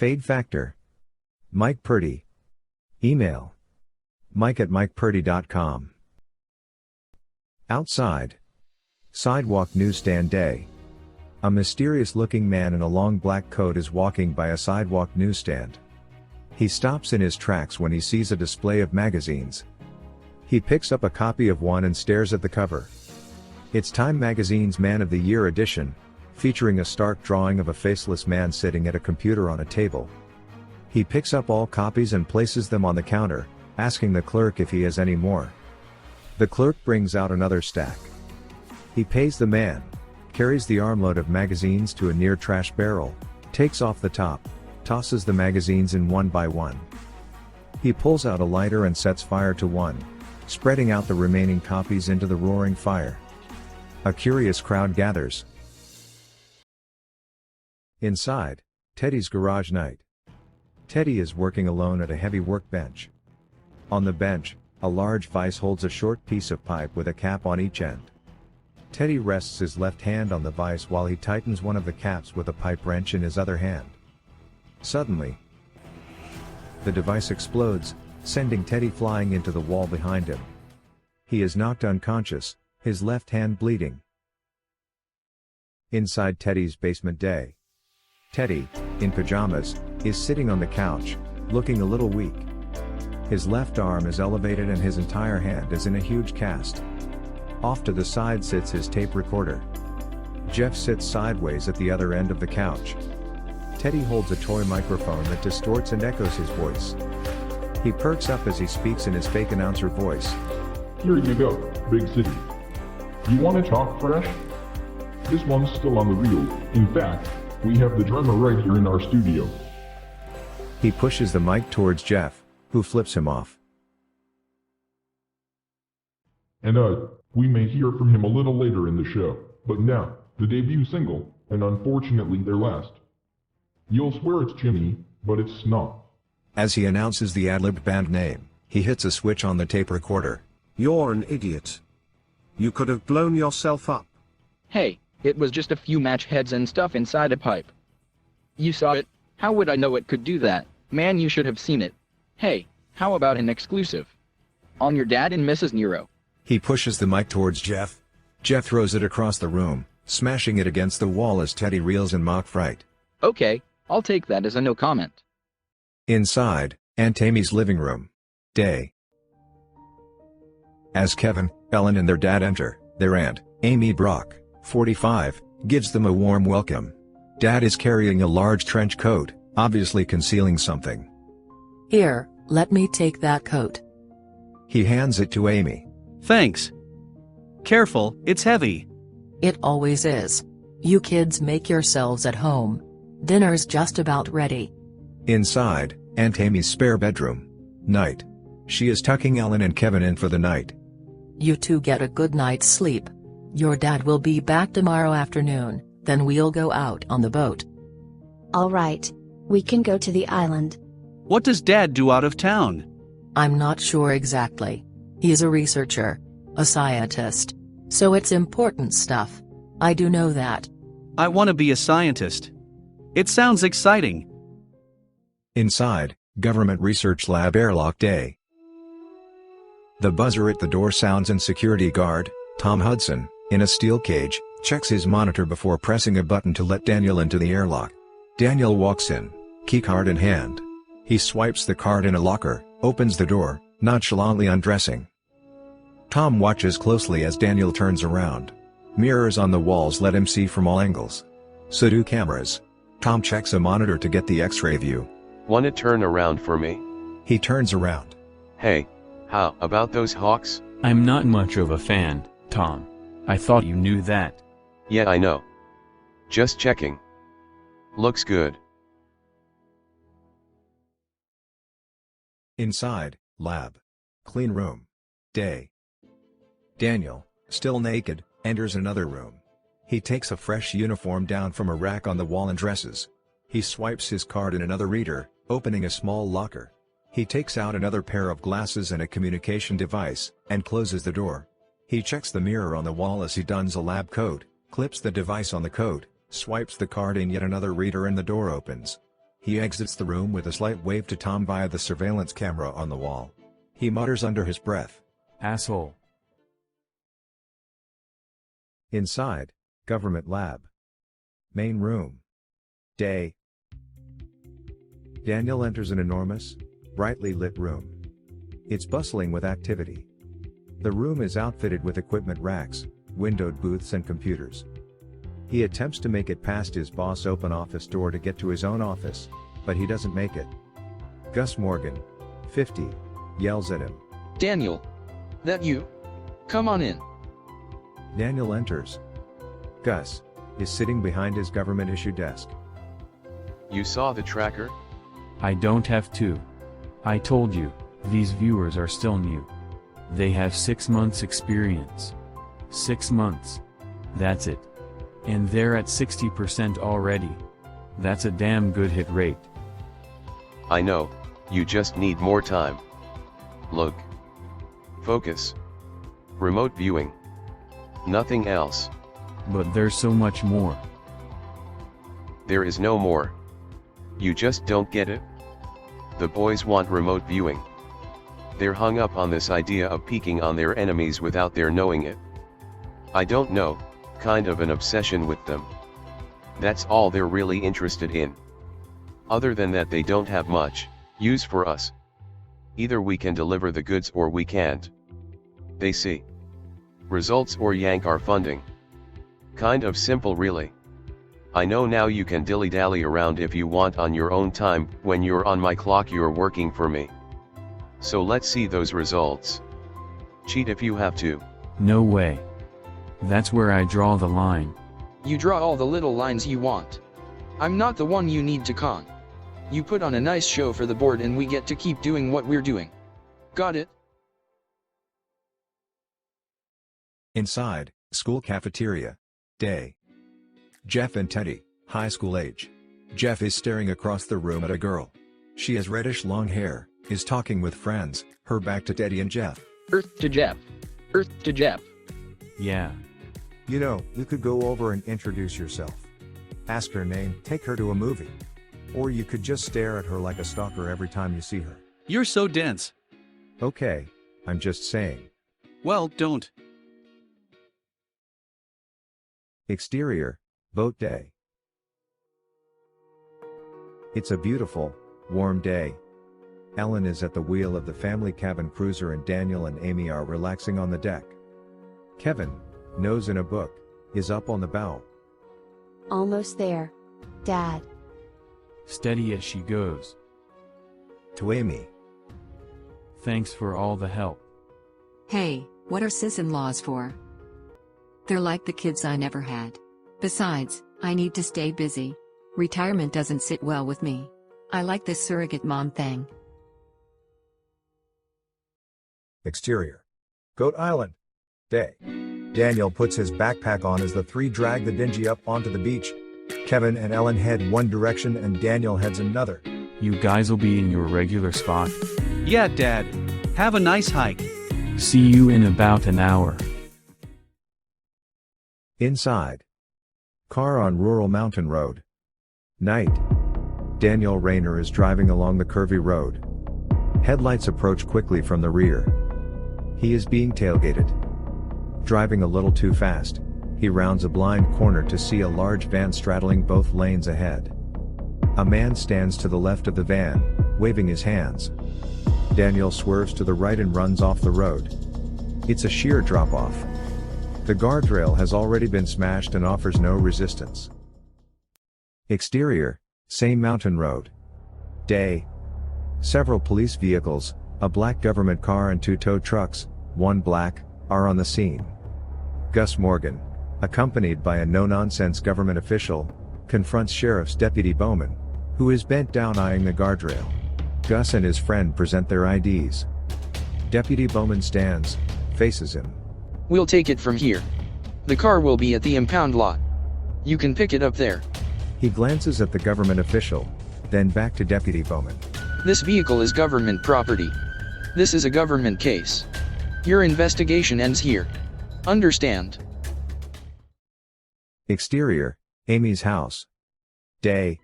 Fade factor. Mike Purdy. Email. mike@mikepurdy.com. Outside. Sidewalk newsstand day. A mysterious-looking man in a long black coat is walking by a sidewalk newsstand. He stops in his tracks when he sees a display of magazines. He picks up a copy of one and stares at the cover. It's Time magazine's Man of the Year edition, featuring a stark drawing of a faceless man sitting at a computer on a table. He picks up all copies and places them on the counter, asking the clerk if he has any more. The clerk brings out another stack. He pays the man, carries the armload of magazines to a near trash barrel, takes off the top, tosses the magazines in one by one. He pulls out a lighter and sets fire to one, spreading out the remaining copies into the roaring fire. A curious crowd gathers. Inside, Teddy's garage night. Teddy is working alone at a heavy workbench. On the bench, a large vise holds a short piece of pipe with a cap on each end. Teddy rests his left hand on the vise while he tightens one of the caps with a pipe wrench in his other hand. Suddenly, the device explodes, sending Teddy flying into the wall behind him. He is knocked unconscious, his left hand bleeding. Inside Teddy's basement day. Teddy, in pajamas, is sitting on the couch, looking a little weak. His left arm is elevated and his entire hand is in a huge cast. Off to the side sits his tape recorder. Jeff sits sideways at the other end of the couch. Teddy holds a toy microphone that distorts and echoes his voice. He perks up as he speaks in his fake announcer voice. Here you go, big city. You want to talk fresh? This one's still on the reel. In fact, we have the drummer right here in our studio. He pushes the mic towards Jeff, who flips him off. And we may hear from him a little later in the show, but now, the debut single, and unfortunately their last. You'll swear it's Jimmy, but it's not. As he announces the ad-libbed band name, he hits a switch on the tape recorder. You're an idiot. You could have blown yourself up. Hey, it was just a few match heads and stuff inside a pipe. You saw it? How would I know it could do that? Man, you should have seen it. Hey, how about an exclusive? On your dad and Mrs. Nero. He pushes the mic towards Jeff. Jeff throws it across the room, smashing it against the wall as Teddy reels in mock fright. Okay, I'll take that as a no comment. Inside, Aunt Amy's living room. Day. As Kevin, Ellen and their dad enter, their aunt, Amy Brock, 45, gives them a warm welcome. Dad is carrying a large trench coat, obviously concealing something. Here, let me take that coat. He hands it to Amy. Thanks. Careful, it's heavy. It always is. You kids make yourselves at home. Dinner's just about ready. Inside, Aunt Amy's spare bedroom. Night. She is tucking Ellen and Kevin in for the night. You two get a good night's sleep. Your dad will be back tomorrow afternoon, then we'll go out on the boat. All right. We can go to the island. What does Dad do out of town? I'm not sure exactly. He's a researcher, a scientist. So it's important stuff. I do know that. I want to be a scientist. It sounds exciting. Inside, Government Research Lab airlock day. The buzzer at the door sounds and security guard, Tom Hudson, in a steel cage, checks his monitor before pressing a button to let Daniel into the airlock. Daniel walks in, keycard in hand. He swipes the card in a locker, opens the door, nonchalantly undressing. Tom watches closely as Daniel turns around. Mirrors on the walls let him see from all angles. So do cameras. Tom checks a monitor to get the X-ray view. Wanna turn around for me? He turns around. Hey, how about those Hawks? I'm not much of a fan, Tom. I thought you knew that. Yeah, I know. Just checking. Looks good. Inside, lab. Clean room. Day. Daniel, still naked, enters another room. He takes a fresh uniform down from a rack on the wall and dresses. He swipes his card in another reader, opening a small locker. He takes out another pair of glasses and a communication device, and closes the door. He checks the mirror on the wall as he dons a lab coat, clips the device on the coat, swipes the card in yet another reader and the door opens. He exits the room with a slight wave to Tom via the surveillance camera on the wall. He mutters under his breath. Asshole. Inside, government lab. Main room. Day. Daniel enters an enormous, brightly lit room. It's bustling with activity. The room is outfitted with equipment racks, windowed booths and computers. He attempts to make it past his boss' open office door to get to his own office, but he doesn't make it. Gus Morgan, 50, yells at him. Daniel. That you? Come on in. Daniel enters. Gus is sitting behind his government-issue desk. You saw the tracker? I don't have to. I told you, these viewers are still new. They have 6 months experience. 6 months. That's it. And they're at 60% already. That's a damn good hit rate. I know, you just need more time. Look. Focus. Remote viewing. Nothing else. But there's so much more. There is no more. You just don't get it? The boys want remote viewing. They're hung up on this idea of peeking on their enemies without their knowing it. I don't know, kind of an obsession with them. That's all they're really interested in. Other than that, they don't have much use for us. Either we can deliver the goods or we can't. They see results or yank our funding. Kind of simple, really. I know now you can dilly-dally around if you want on your own time. When you're on my clock, you're working for me. So let's see those results. Cheat if you have to. No way. That's where I draw the line. You draw all the little lines you want. I'm not the one you need to con. You put on a nice show for the board and we get to keep doing what we're doing. Got it? Inside, school cafeteria. Day. Jeff and Teddy, high school age. Jeff is staring across the room at a girl. She has reddish long hair, is talking with friends, her back to Teddy and Jeff. Earth to Jeff. Earth to Jeff. Yeah. You know, you could go over and introduce yourself. Ask her name, take her to a movie. Or you could just stare at her like a stalker every time you see her. You're so dense. Okay, I'm just saying. Well, don't. Exterior, boat day. It's a beautiful, warm day. Ellen is at the wheel of the family cabin cruiser and Daniel and Amy are relaxing on the deck. Kevin, nose in a book, is up on the bow. Almost there. Dad. Steady as she goes. To Amy. Thanks for all the help. Hey, what are sis-in-laws for? They're like the kids I never had. Besides, I need to stay busy. Retirement doesn't sit well with me. I like this surrogate mom thing. Exterior. Goat Island. Day. Daniel puts his backpack on as the three drag the dinghy up onto the beach. Kevin and Ellen head one direction and Daniel heads another. You guys'll be in your regular spot. Yeah, Dad. Have a nice hike. See you in about an hour. Inside. Car on rural mountain road. Night. Daniel Rayner is driving along the curvy road. Headlights approach quickly from the rear. He is being tailgated. Driving a little too fast, he rounds a blind corner to see a large van straddling both lanes ahead. A man stands to the left of the van, waving his hands. Daniel swerves to the right and runs off the road. It's a sheer drop-off. The guardrail has already been smashed and offers no resistance. Exterior, same mountain road. Day. Several police vehicles, a black government car and two tow trucks, one black, are on the scene. Gus Morgan, accompanied by a no-nonsense government official, confronts Sheriff's Deputy Bowman, who is bent down eyeing the guardrail. Gus and his friend present their IDs. Deputy Bowman stands, faces him. We'll take it from here. The car will be at the impound lot. You can pick it up there. He glances at the government official, then back to Deputy Bowman. This vehicle is government property. This is a government case. Your investigation ends here. Understand? Exterior, Amy's house. Day.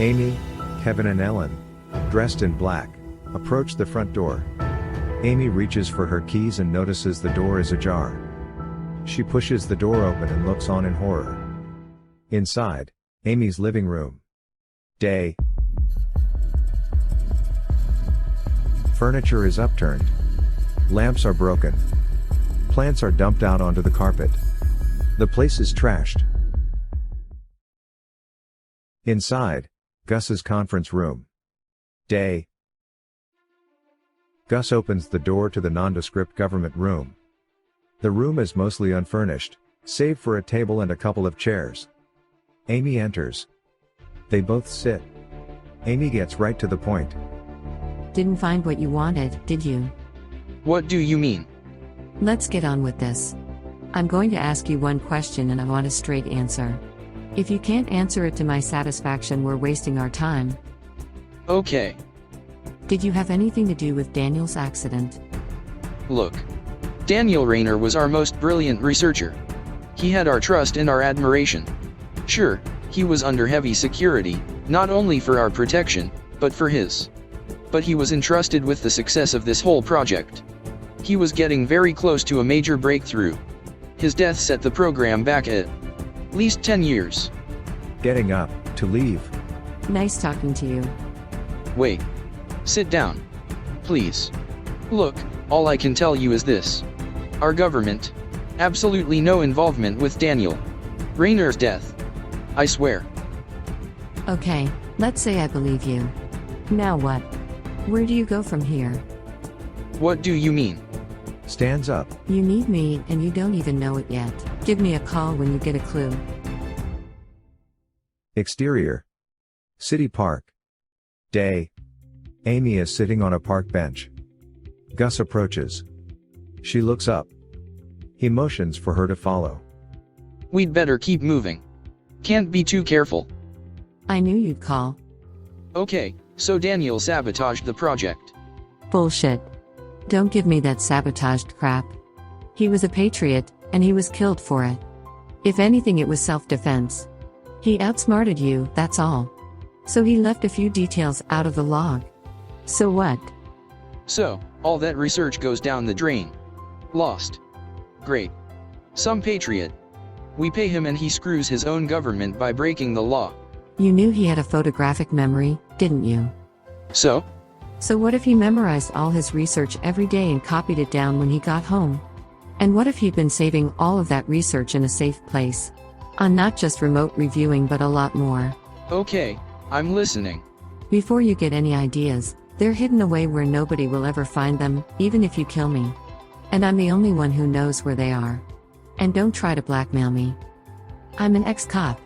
Amy, Kevin and Ellen, dressed in black, approach the front door. Amy reaches for her keys and notices the door is ajar. She pushes the door open and looks on in horror. Inside, Amy's living room. Day. Furniture is upturned. Lamps are broken. Plants are dumped out onto the carpet. The place is trashed. Inside, Gus's conference room. Day. Gus opens the door to the nondescript government room. The room is mostly unfurnished, save for a table and a couple of chairs. Amy enters. They both sit. Amy gets right to the point. Didn't find what you wanted, did you? What do you mean? Let's get on with this. I'm going to ask you one question and I want a straight answer. If you can't answer it to my satisfaction, we're wasting our time. Okay. Did you have anything to do with Daniel's accident? Look. Daniel Rayner was our most brilliant researcher. He had our trust and our admiration. Sure, he was under heavy security, not only for our protection, but for his. But he was entrusted with the success of this whole project. He was getting very close to a major breakthrough. His death set the program back at least 10 years. Getting up, to leave. Nice talking to you. Wait. Sit down. Please. Look, all I can tell you is this. Our government. Absolutely no involvement with Daniel Rayner's death. I swear. Okay, let's say I believe you. Now what? Where do you go from here? What do you mean? Stands up. You need me and you don't even know it yet. Give me a call when you get a clue. Exterior. City Park. Day. Amy is sitting on a park bench. Gus approaches. She looks up. He motions for her to follow. We'd better keep moving. Can't be too careful. I knew you'd call. Okay, so Daniel sabotaged the project. Bullshit. Don't give me that sabotaged crap. He was a patriot, and he was killed for it. If anything, it was self-defense. He outsmarted you, that's all. So he left a few details out of the log. So what? So, all that research goes down the drain. Lost. Great. Some patriot. We pay him and he screws his own government by breaking the law. You knew he had a photographic memory, didn't you? So? So what if he memorized all his research every day and copied it down when he got home? And what if he'd been saving all of that research in a safe place? On not just remote reviewing but a lot more. Okay, I'm listening. Before you get any ideas, they're hidden away where nobody will ever find them, even if you kill me. And I'm the only one who knows where they are. And don't try to blackmail me. I'm an ex-cop.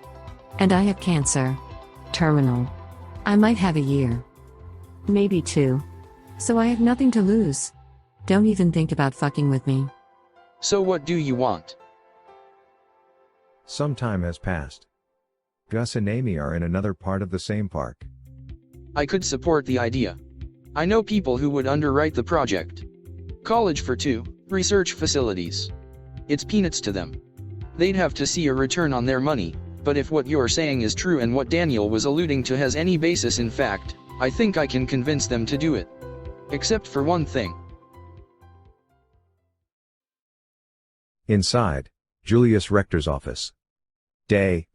And I have cancer. Terminal. I might have a year. Maybe 2. So I have nothing to lose. Don't even think about fucking with me. So what do you want? Some time has passed. Gus and Amy are in another part of the same park. I could support the idea. I know people who would underwrite the project. College for 2, research facilities. It's peanuts to them. They'd have to see a return on their money, but if what you're saying is true and what Daniel was alluding to has any basis in fact, I think I can convince them to do it. Except for one thing. Inside, Julius Rector's office. Day.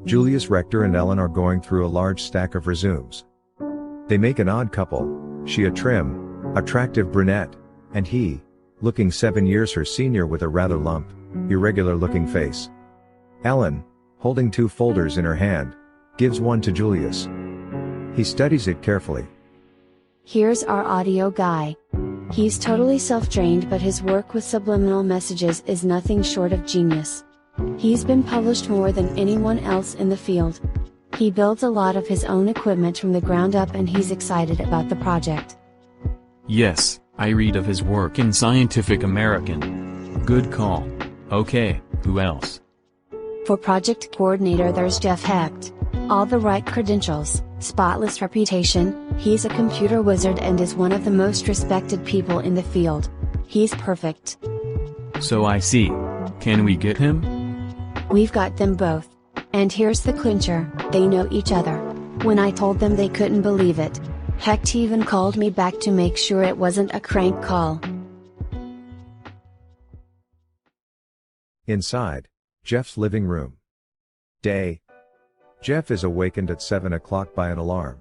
Julius Rector and Ellen are going through a large stack of resumes. They make an odd couple, she a trim, attractive brunette, and he, looking 7 years her senior with a rather lump, irregular-looking face. Ellen, holding 2 folders in her hand, gives one to Julius. He studies it carefully. Here's our audio guy. He's totally self-trained, but his work with subliminal messages is nothing short of genius. He's been published more than anyone else in the field. He builds a lot of his own equipment from the ground up and he's excited about the project. Yes, I read of his work in Scientific American. Good call. Okay, who else? For project coordinator there's Jeff Hecht. All the right credentials, spotless reputation, he's a computer wizard and is one of the most respected people in the field. He's perfect. So I see. Can we get him? We've got them both. And here's the clincher, they know each other. When I told them, they couldn't believe it. Heck, he even called me back to make sure it wasn't a crank call. Inside Jeff's living room. Day. Jeff is awakened at 7 o'clock by an alarm.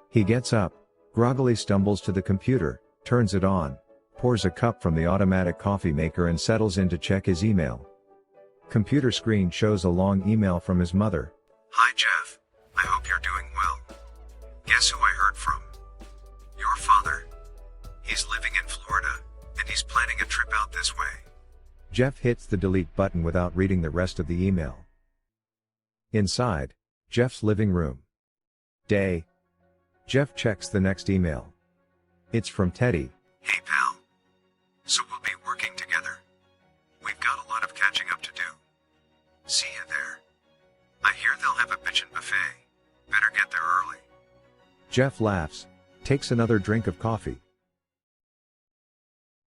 He gets up, groggily stumbles to the computer, turns it on, pours a cup from the automatic coffee maker and settles in to check his email. Computer screen shows a long email from his mother. Hi Jeff, I hope you're doing well. Guess who I heard from? Your father. He's living in Florida, and he's planning a trip out this way. Jeff hits the delete button without reading the rest of the email. Inside Jeff's living room. Day. Jeff checks the next email. It's from Teddy. Hey pal. So we'll be working together. We've got a lot of catching up to do. See you there. I hear they'll have a bitchin' buffet. Better get there early. Jeff laughs, takes another drink of coffee.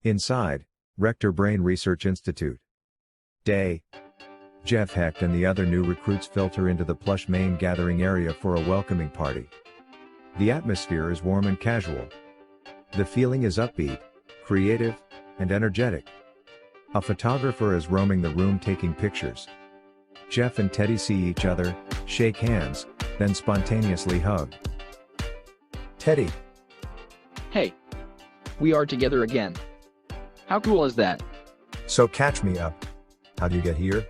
Inside Rector Brain Research Institute. Day. Jeff Hecht and the other new recruits filter into the plush main gathering area for a welcoming party. The atmosphere is warm and casual. The feeling is upbeat, creative, and energetic. A photographer is roaming the room taking pictures. Jeff and Teddy see each other, shake hands, then spontaneously hug. Teddy. Hey. We are together again. How cool is that? So catch me up. How'd you get here?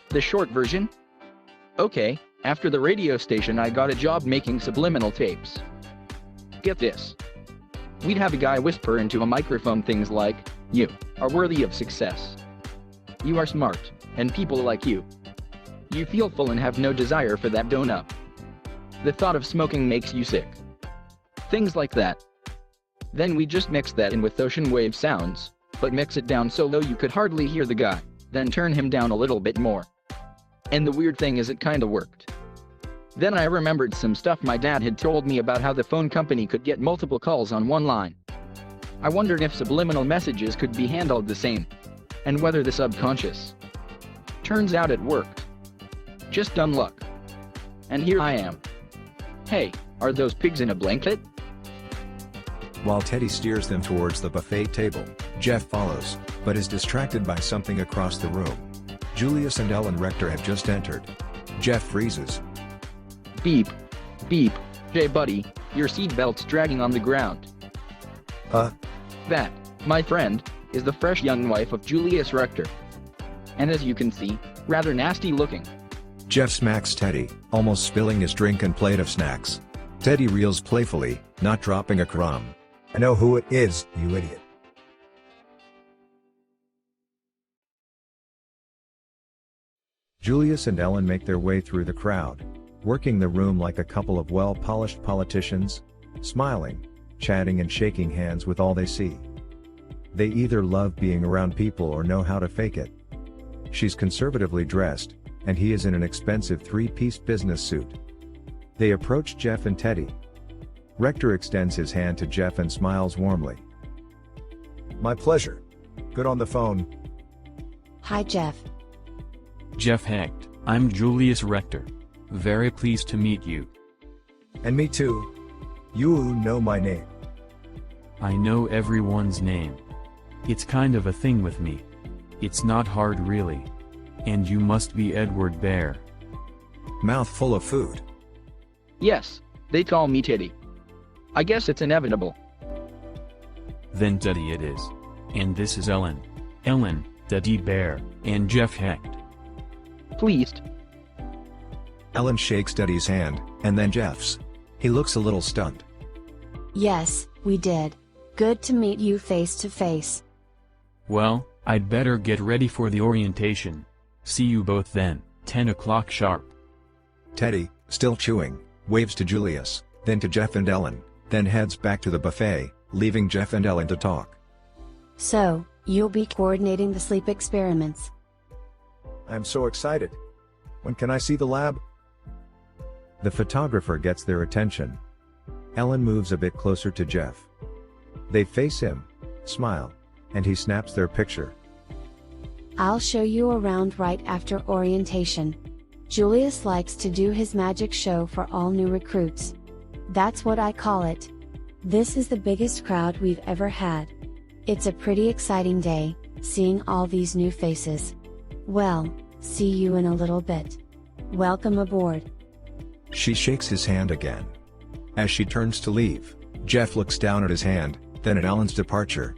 The short version? Okay, after the radio station I got a job making subliminal tapes. Get this. We'd have a guy whisper into a microphone things like, "You are worthy of success. You are smart, and people like you. You feel full and have no desire for that donut. The thought of smoking makes you sick." Things like that. Then we just mix that in with ocean wave sounds, but mix it down so low you could hardly hear the guy, then turn him down a little bit more. And the weird thing is it kinda worked. Then I remembered some stuff my dad had told me about how the phone company could get multiple calls on one line. I wondered if subliminal messages could be handled the same, and whether the subconscious. Turns out it worked. Just dumb luck. And here I am. Hey, are those pigs in a blanket? While Teddy steers them towards the buffet table, Jeff follows, but is distracted by something across the room. Julius and Ellen Rector have just entered. Jeff freezes. Beep. Beep. Hey buddy, your seatbelt's dragging on the ground. That, my friend, is the fresh young wife of Julius Rector. And as you can see, rather nasty looking. Jeff smacks Teddy, almost spilling his drink and plate of snacks. Teddy reels playfully, not dropping a crumb. I know who it is, you idiot. Julius and Ellen make their way through the crowd, working the room like a couple of well-polished politicians, smiling, chatting and shaking hands with all they see. They either love being around people or know how to fake it. She's conservatively dressed, and he is in an expensive three-piece business suit. They approach Jeff and Teddy. Rector extends his hand to Jeff and smiles warmly. My pleasure. Good on the phone. Hi Jeff. Jeff Hecht, I'm Julius Rector. Very pleased to meet you. And me too. You know my name. I know everyone's name. It's kind of a thing with me. It's not hard really. And you must be Edward Bear. Mouth full of food. Yes, they call me Teddy. I guess it's inevitable. Then Teddy it is. And this is Ellen. Ellen, Teddy Bear, and Jeff Hecht. Pleased. Ellen shakes Teddy's hand, and then Jeff's. He looks a little stunned. Yes, we did. Good to meet you face to face. Well, I'd better get ready for the orientation. See you both then, 10 o'clock sharp. Teddy, still chewing, waves to Julius, then to Jeff and Ellen, then heads back to the buffet, leaving Jeff and Ellen to talk. So, you'll be coordinating the sleep experiments. I'm so excited. When can I see the lab? The photographer gets their attention. Ellen moves a bit closer to Jeff. They face him, smile, and he snaps their picture. I'll show you around right after orientation. Julius likes to do his magic show for all new recruits. That's what I call it. This is the biggest crowd we've ever had. It's a pretty exciting day, seeing all these new faces. Well, see you in a little bit. Welcome aboard. She shakes his hand again. As she turns to leave, Jeff looks down at his hand, then at Alan's departure.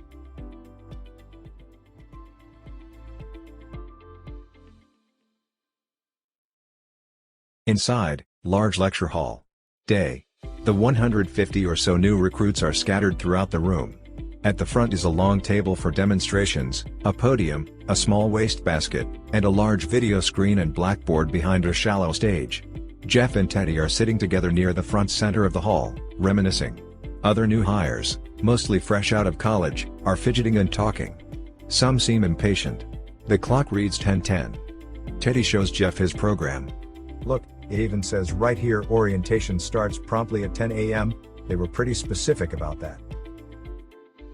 Inside, large lecture hall. Day. The 150 or so new recruits are scattered throughout the room. At the front is a long table for demonstrations, a podium, a small wastebasket, and a large video screen and blackboard behind a shallow stage. Jeff and Teddy are sitting together near the front center of the hall, reminiscing. Other new hires, mostly fresh out of college, are fidgeting and talking. Some seem impatient. The clock reads 10:10. Teddy shows Jeff his program. Look, it even says right here orientation starts promptly at 10 a.m. They were pretty specific about that.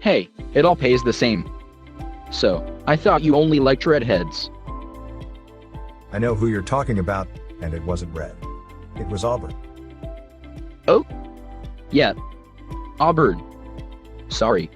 Hey, it all pays the same. So, I thought you only liked redheads. I know who you're talking about, and it wasn't red. It was Auburn. Oh? Yeah. Auburn. Sorry.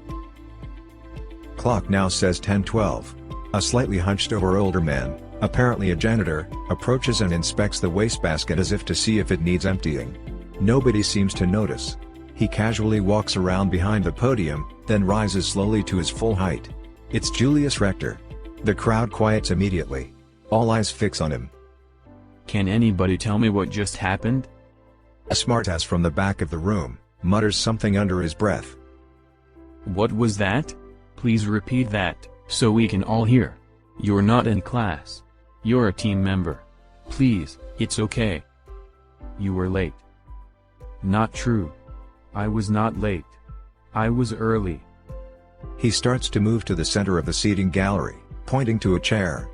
Clock now says 10:12. A slightly hunched over older man, apparently a janitor, approaches and inspects the wastebasket as if to see if it needs emptying. Nobody seems to notice. He casually walks around behind the podium, then rises slowly to his full height. It's Julius Rector. The crowd quiets immediately. All eyes fix on him. Can anybody tell me what just happened? A smartass from the back of the room mutters something under his breath. What was that? Please repeat that, so we can all hear. You're not in class. You're a team member. Please, it's okay. You were late. Not true. I was not late. I was early. He starts to move to the center of the seating gallery, pointing to a chair.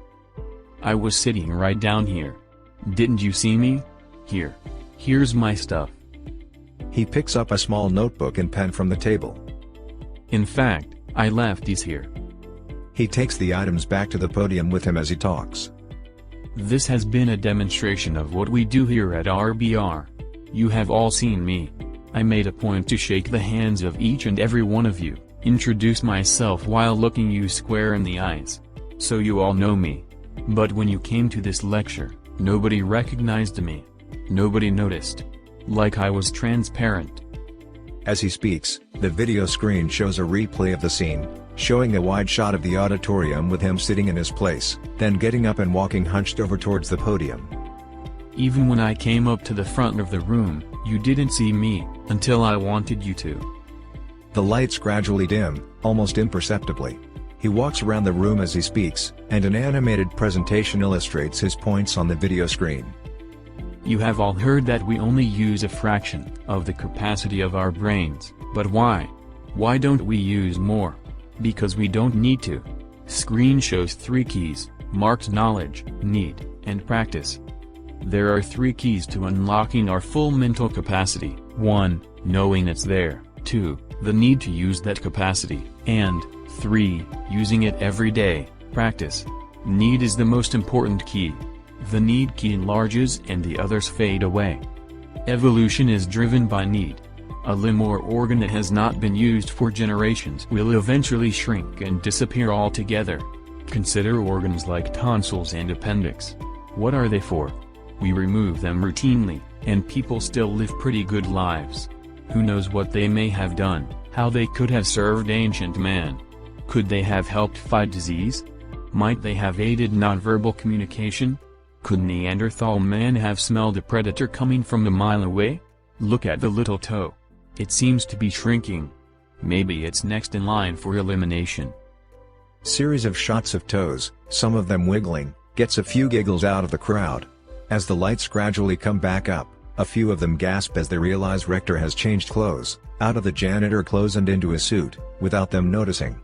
I was sitting right down here. Didn't you see me? Here. Here's my stuff. He picks up a small notebook and pen from the table. In fact, I left these here. He takes the items back to the podium with him as he talks. This has been a demonstration of what we do here at RBR. You have all seen me. I made a point to shake the hands of each and every one of you, introduce myself while looking you square in the eyes. So you all know me. But when you came to this lecture, nobody recognized me. Nobody noticed. Like I was transparent. As he speaks, the video screen shows a replay of the scene, showing a wide shot of the auditorium with him sitting in his place, then getting up and walking hunched over towards the podium. Even when I came up to the front of the room, you didn't see me, until I wanted you to. The lights gradually dim, almost imperceptibly. He walks around the room as he speaks, and an animated presentation illustrates his points on the video screen. You have all heard that we only use a fraction of the capacity of our brains, but why? Why don't we use more? Because we don't need to. Screen shows 3 keys, marked knowledge, need, and practice. There are 3 keys to unlocking our full mental capacity. 1. Knowing it's there. 2. The need to use that capacity. And 3. Using it every day. Practice. Need is the most important key. The need key enlarges and the others fade away. Evolution is driven by need. A limb or organ that has not been used for generations will eventually shrink and disappear altogether. Consider organs like tonsils and appendix. What are they for? We remove them routinely, and people still live pretty good lives. Who knows what they may have done, how they could have served ancient man. Could they have helped fight disease? Might they have aided nonverbal communication? Could Neanderthal man have smelled a predator coming from a mile away? Look at the little toe. It seems to be shrinking. Maybe it's next in line for elimination. Series of shots of toes, some of them wiggling, gets a few giggles out of the crowd. As the lights gradually come back up, a few of them gasp as they realize Rector has changed clothes, out of the janitor clothes and into a suit, without them noticing.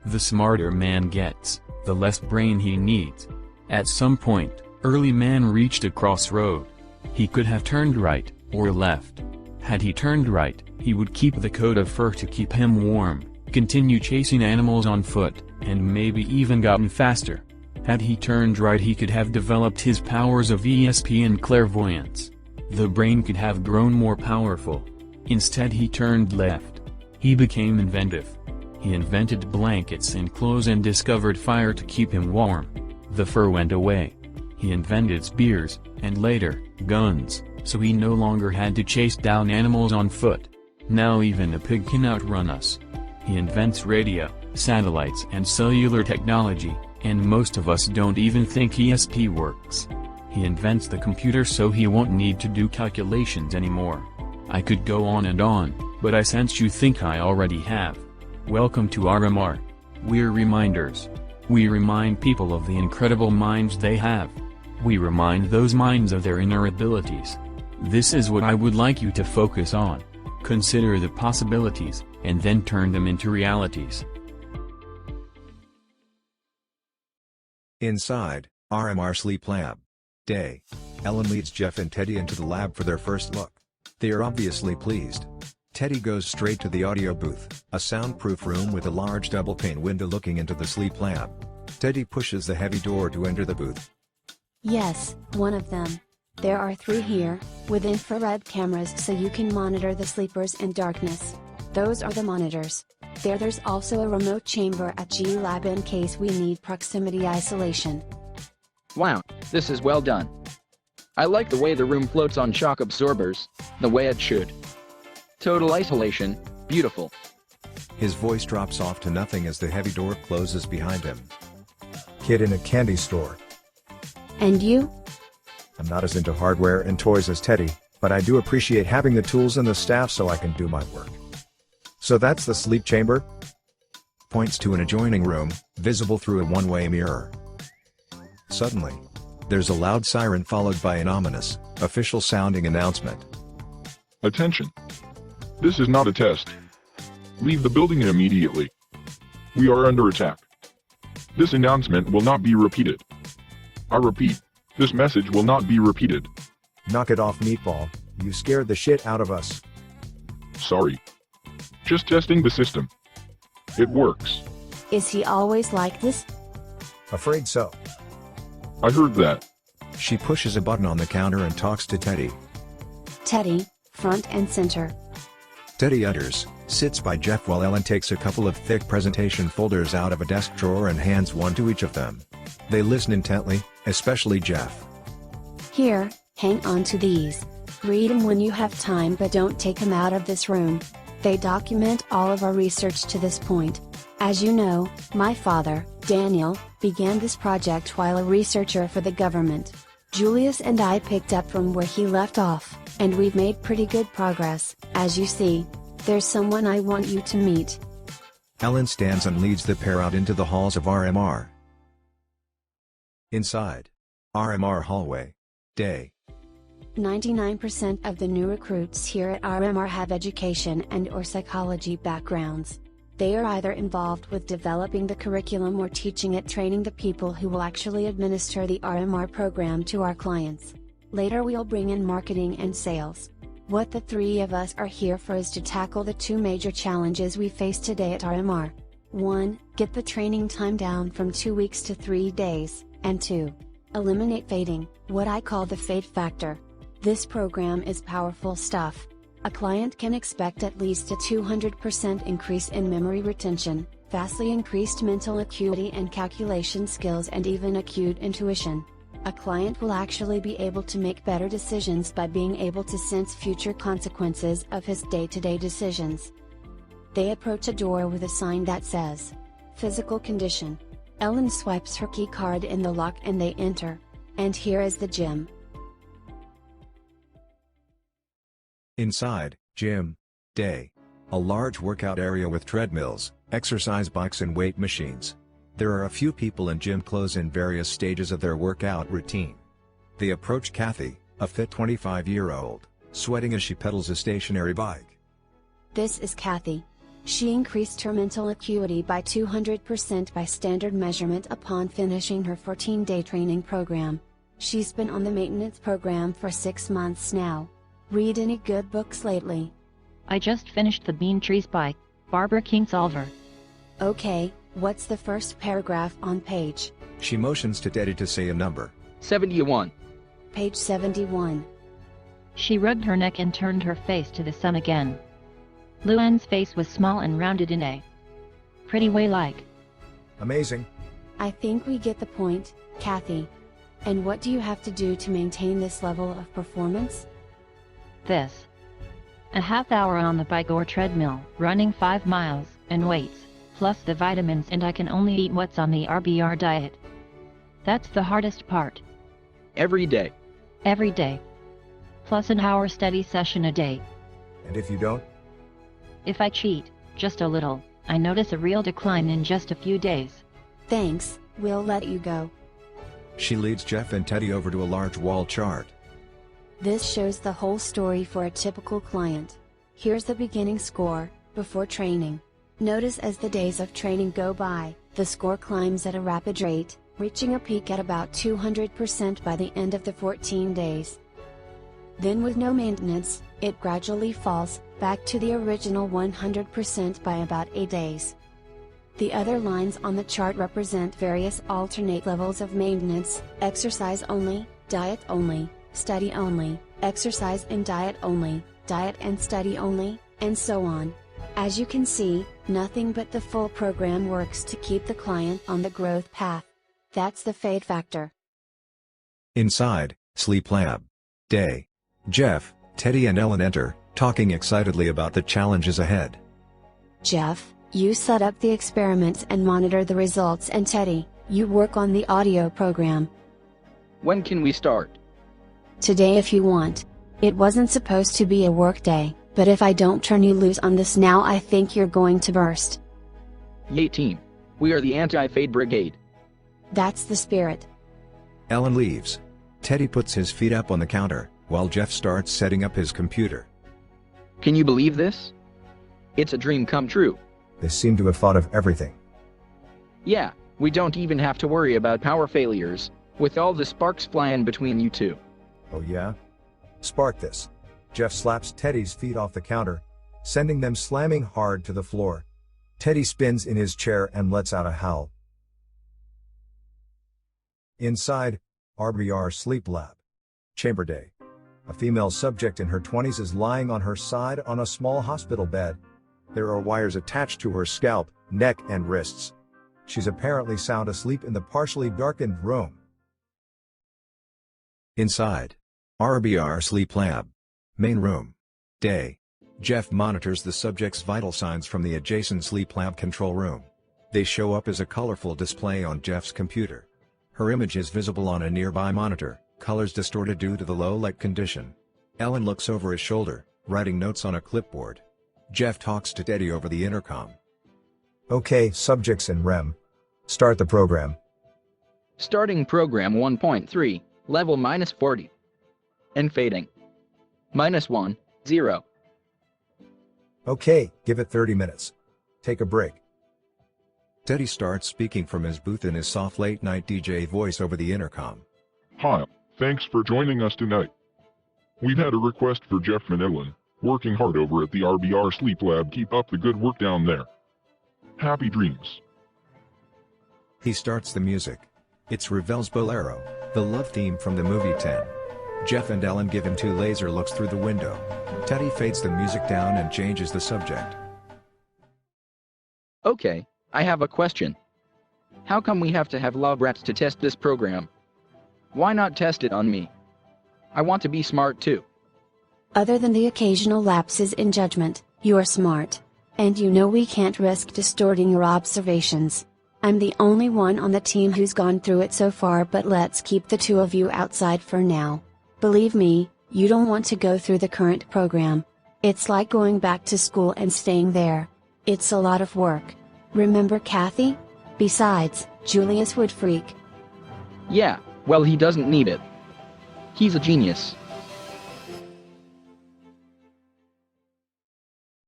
The smarter man gets, the less brain he needs. At some point, early man reached a crossroad. He could have turned right, or left. Had he turned right, he would keep the coat of fur to keep him warm, continue chasing animals on foot, and maybe even gotten faster. Had he turned right, he could have developed his powers of ESP and clairvoyance. The brain could have grown more powerful. Instead, he turned left. He became inventive. He invented blankets and clothes and discovered fire to keep him warm. The fur went away. He invented spears, and later, guns, so he no longer had to chase down animals on foot. Now even a pig can outrun us. He invents radio, satellites and cellular technology, and most of us don't even think ESP works. He invents the computer so he won't need to do calculations anymore. I could go on, but I sense you think I already have. Welcome to RMR. We're reminders. We remind people of the incredible minds they have. We remind those minds of their inner abilities. This is what I would like you to focus on. Consider the possibilities, and then turn them into realities. Inside, RMR Sleep Lab. Day. Ellen leads Jeff and Teddy into the lab for their first look. They are obviously pleased. Teddy goes straight to the audio booth, a soundproof room with a large double-pane window looking into the sleep lab. Teddy pushes the heavy door to enter the booth. Yes, one of them. There are 3 here, with infrared cameras so you can monitor the sleepers in darkness. Those are the monitors. There's also a remote chamber at G Lab in case we need proximity isolation. Wow, this is well done. I like the way the room floats on shock absorbers, the way it should. Total isolation, beautiful. His voice drops off to nothing as the heavy door closes behind him. Kid in a candy store. And you? I'm not as into hardware and toys as Teddy, but I do appreciate having the tools and the staff so I can do my work. So that's the sleep chamber? Points to an adjoining room, visible through a one-way mirror. Suddenly, there's a loud siren followed by an ominous, official-sounding announcement. Attention. This is not a test. Leave the building immediately. We are under attack. This announcement will not be repeated. I repeat, this message will not be repeated. Knock it off, Meatball. You scared the shit out of us. Sorry. Just testing the system. It works. Is he always like this? Afraid so. I heard that. She pushes a button on the counter and talks to Teddy. Teddy, front and center. Teddy utters, sits by Jeff while Ellen takes a couple of thick presentation folders out of a desk drawer and hands one to each of them. They listen intently, especially Jeff. Here, hang on to these. Read them when you have time, but don't take them out of this room. They document all of our research to this point. As you know, my father, Daniel, began this project while a researcher for the government. Julius and I picked up from where he left off, and we've made pretty good progress. As you see, there's someone I want you to meet. Ellen stands and leads the pair out into the halls of RMR. Inside. RMR hallway. Day. 99% of the new recruits here at RMR have education and/or psychology backgrounds. They are either involved with developing the curriculum or teaching it, training the people who will actually administer the RMR program to our clients. Later we'll bring in marketing and sales. What the 3 of us are here for is to tackle the 2 major challenges we face today at RMR. 1. Get the training time down from 2 weeks to 3 days, and 2. Eliminate fading, what I call the fade factor. This program is powerful stuff. A client can expect at least a 200% increase in memory retention, vastly increased mental acuity and calculation skills, and even acute intuition. A client will actually be able to make better decisions by being able to sense future consequences of his day-to-day decisions. They approach a door with a sign that says, "Physical condition." Ellen swipes her key card in the lock and they enter. And here is the gym. Inside, gym. Day. A large workout area with treadmills, exercise bikes and weight machines. There are a few people in gym clothes in various stages of their workout routine. They approach Kathy, a fit 25-year-old, sweating as she pedals a stationary bike. This is Kathy. She increased her mental acuity by 200% by standard measurement upon finishing her 14-day training program. She's been on the maintenance program for 6 months now. Read any good books lately? I just finished The Bean Trees by Barbara Kingsolver. Okay, what's the first paragraph on page She motions to Teddy to say a number. 71. Page 71. She rubbed her neck and turned her face to the sun again. Luann's face was small and rounded in a pretty way like. Amazing. I think we get the point, Kathy. And what do you have to do to maintain this level of performance? This. A half hour on the bike or treadmill, running 5 miles, and weights, plus the vitamins, and I can only eat what's on the RBR diet. That's the hardest part. Every day. Every day. Plus an hour study session a day. And if you don't? If I cheat, just a little, I notice a real decline in just a few days. Thanks, we'll let you go. She leads Jeff and Teddy over to a large wall chart. This shows the whole story for a typical client. Here's the beginning score, before training. Notice as the days of training go by, the score climbs at a rapid rate, reaching a peak at about 200% by the end of the 14 days. Then with no maintenance, it gradually falls, back to the original 100% by about 8 days. The other lines on the chart represent various alternate levels of maintenance: exercise only, diet only, study only, exercise and diet only, diet and study only, and so on. As you can see, nothing but the full program works to keep the client on the growth path. That's the fade factor. Inside, Sleep Lab. Day. Jeff, Teddy and Ellen enter, talking excitedly about the challenges ahead. Jeff, you set up the experiments and monitor the results, and Teddy, you work on the audio program. When can we start? Today if you want. It wasn't supposed to be a work day, but if I don't turn you loose on this now I think you're going to burst. Yay team. We are the anti-fade brigade. That's the spirit. Ellen leaves. Teddy puts his feet up on the counter, while Jeff starts setting up his computer. Can you believe this? It's a dream come true. They seem to have thought of everything. Yeah, we don't even have to worry about power failures, with all the sparks flying between you two. Oh yeah? Spark this. Jeff slaps Teddy's feet off the counter, sending them slamming hard to the floor. Teddy spins in his chair and lets out a howl. Inside, RBR Sleep Lab. Chamber day. A female subject in her 20s is lying on her side on a small hospital bed. There are wires attached to her scalp, neck and wrists. She's apparently sound asleep in the partially darkened room. Inside, RBR Sleep Lab. Main room. Day. Jeff monitors the subject's vital signs from the adjacent sleep lab control room. They show up as a colorful display on Jeff's computer. Her image is visible on a nearby monitor, colors distorted due to the low light condition. Ellen looks over his shoulder, writing notes on a clipboard. Jeff talks to Teddy over the intercom. Okay, subjects in REM. Start the program. Starting program 1.3, level -40. And fading. -1, 0. Okay, give it 30 minutes. Take a break. Teddy starts speaking from his booth in his soft late-night DJ voice over the intercom. Hi, thanks for joining us tonight. We've had a request for Jeff and Ellen, working hard over at the RBR Sleep Lab. Keep up the good work down there. Happy dreams. He starts the music. It's Ravel's Bolero, the love theme from the movie 10. Jeff and Ellen give him 2 laser looks through the window. Teddy fades the music down and changes the subject. Okay, I have a question. How come we have to have lab rats to test this program? Why not test it on me? I want to be smart too. Other than the occasional lapses in judgment, you're smart. And you know we can't risk distorting your observations. I'm the only one on the team who's gone through it so far, but let's keep the 2 of you outside for now. Believe me, you don't want to go through the current program. It's like going back to school and staying there. It's a lot of work. Remember Kathy? Besides, Julius would freak. Yeah, well he doesn't need it. He's a genius.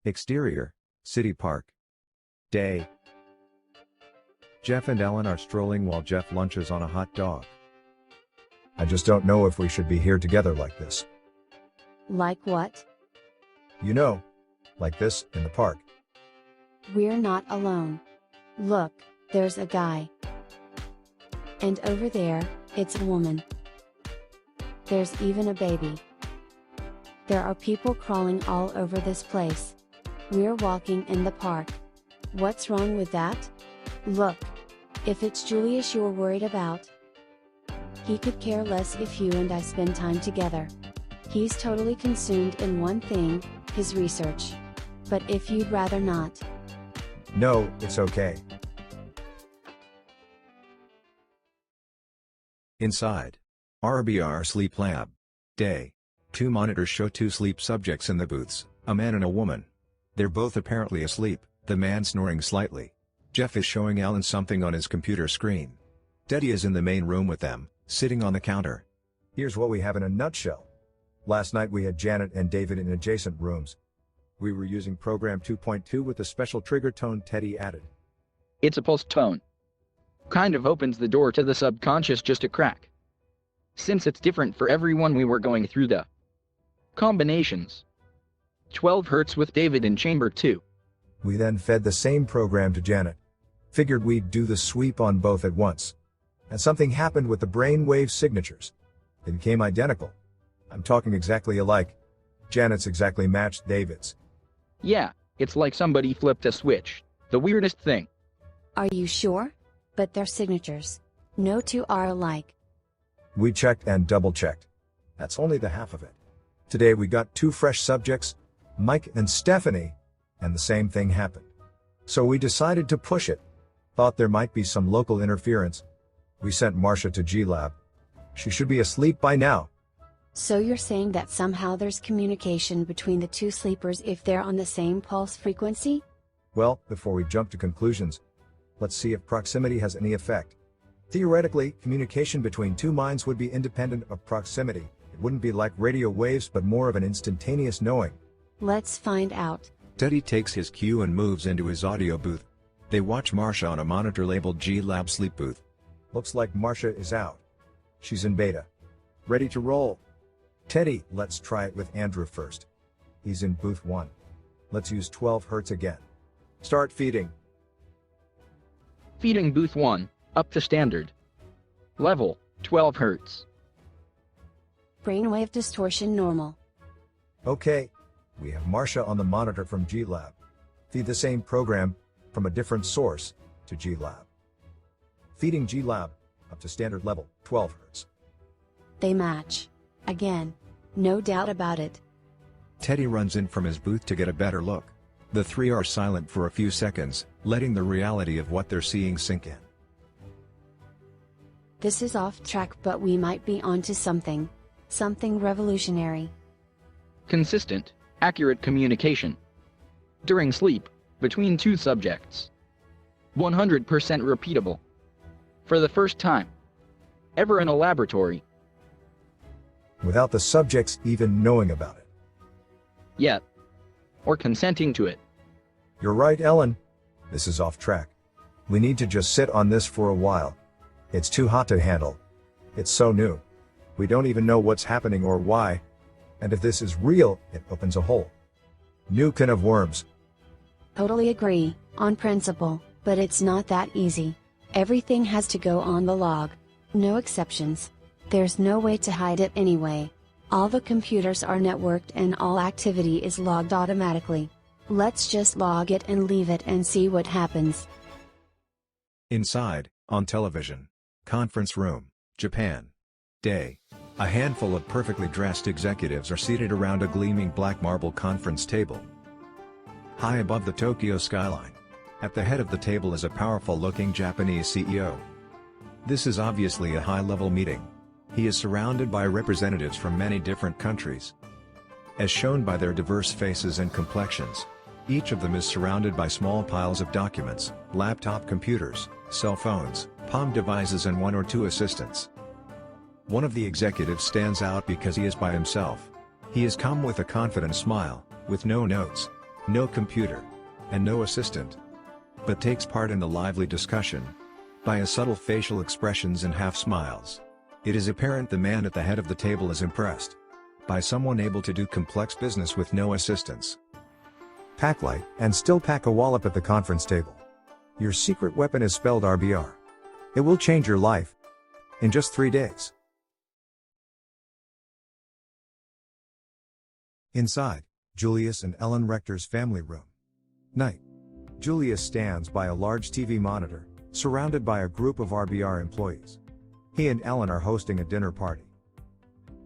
Exterior, City Park. Day. Jeff and Ellen are strolling while Jeff lunches on a hot dog. I just don't know if we should be here together like this. Like what? You know, like this, in the park. We're not alone. Look, there's a guy. And over there, it's a woman. There's even a baby. There are people crawling all over this place. We're walking in the park. What's wrong with that? Look. If it's Julius you're worried about, he could care less if you and I spend time together. He's totally consumed in one thing, his research. But if you'd rather not. No, it's okay. Inside. RBR Sleep Lab. Day. 2 monitors show 2 sleep subjects in the booths, a man and a woman. They're both apparently asleep, the man snoring slightly. Jeff is showing Alan something on his computer screen. Teddy is in the main room with them, sitting on the counter. Here's what we have in a nutshell. Last night we had Janet and David in adjacent rooms. We were using program 2.2 with the special trigger tone Teddy added. It's a pulse tone. Kind of opens the door to the subconscious just a crack. Since it's different for everyone, we were going through the combinations. 12 Hz with David in chamber 2. We then fed the same program to Janet. Figured we'd do the sweep on both at once. And something happened with the brain wave signatures. They became identical. I'm talking exactly alike. Janet's exactly matched David's. Yeah, it's like somebody flipped a switch. The weirdest thing. Are you sure? But they're signatures. No two are alike. We checked and double-checked. That's only the half of it. Today we got 2 fresh subjects, Mike and Stephanie, and the same thing happened. So we decided to push it. Thought there might be some local interference. We sent Marcia to G-Lab. She should be asleep by now. So you're saying that somehow there's communication between the 2 sleepers if they're on the same pulse frequency? Well, before we jump to conclusions, let's see if proximity has any effect. Theoretically, communication between 2 minds would be independent of proximity. It wouldn't be like radio waves but more of an instantaneous knowing. Let's find out. Teddy takes his cue and moves into his audio booth. They watch Marcia on a monitor labeled G-Lab Sleep Booth. Looks like Marcia is out. She's in beta. Ready to roll. Teddy, let's try it with Andrew first. He's in booth 1. Let's use 12 Hz again. Start feeding. Feeding booth 1, up to standard. Level, 12 Hz. Brainwave distortion normal. Okay. We have Marcia on the monitor from G-Lab. Feed the same program, from a different source, to G-Lab. Feeding G-Lab, up to standard level, 12 Hz. They match. Again. No doubt about it. Teddy runs in from his booth to get a better look. The 3 are silent for a few seconds, letting the reality of what they're seeing sink in. This is off track, but we might be onto something. Something revolutionary. Consistent, accurate communication. During sleep, between 2 subjects. 100% repeatable. For the first time ever in a laboratory. Without the subjects even knowing about it. Yet. Or consenting to it. You're right, Ellen. This is off track. We need to just sit on this for a while. It's too hot to handle. It's so new. We don't even know what's happening or why. And if this is real, it opens a whole new can of worms. Totally agree, on principle, but it's not that easy. Everything has to go on the log. No exceptions. There's no way to hide it anyway. All the computers are networked and all activity is logged automatically. Let's just log it and leave it and see what happens. Inside, on television. Conference room, Japan. Day. A handful of perfectly dressed executives are seated around a gleaming black marble conference table. High above the Tokyo skyline. At the head of the table is a powerful-looking Japanese CEO. This is obviously a high-level meeting. He is surrounded by representatives from many different countries. As shown by their diverse faces and complexions, each of them is surrounded by small piles of documents, laptop computers, cell phones, palm devices and 1 or 2 assistants. One of the executives stands out because he is by himself. He has come with a confident smile, with no notes, no computer, and no assistant. But takes part in the lively discussion by his subtle facial expressions and half smiles. It is apparent the man at the head of the table is impressed by someone able to do complex business with no assistance. Pack light, and still pack a wallop at the conference table. Your secret weapon is spelled RBR. It will change your life. In just 3 days. Inside, Julius and Ellen Rector's family room. Night. Julius stands by a large TV monitor, surrounded by a group of RBR employees. He and Ellen are hosting a dinner party.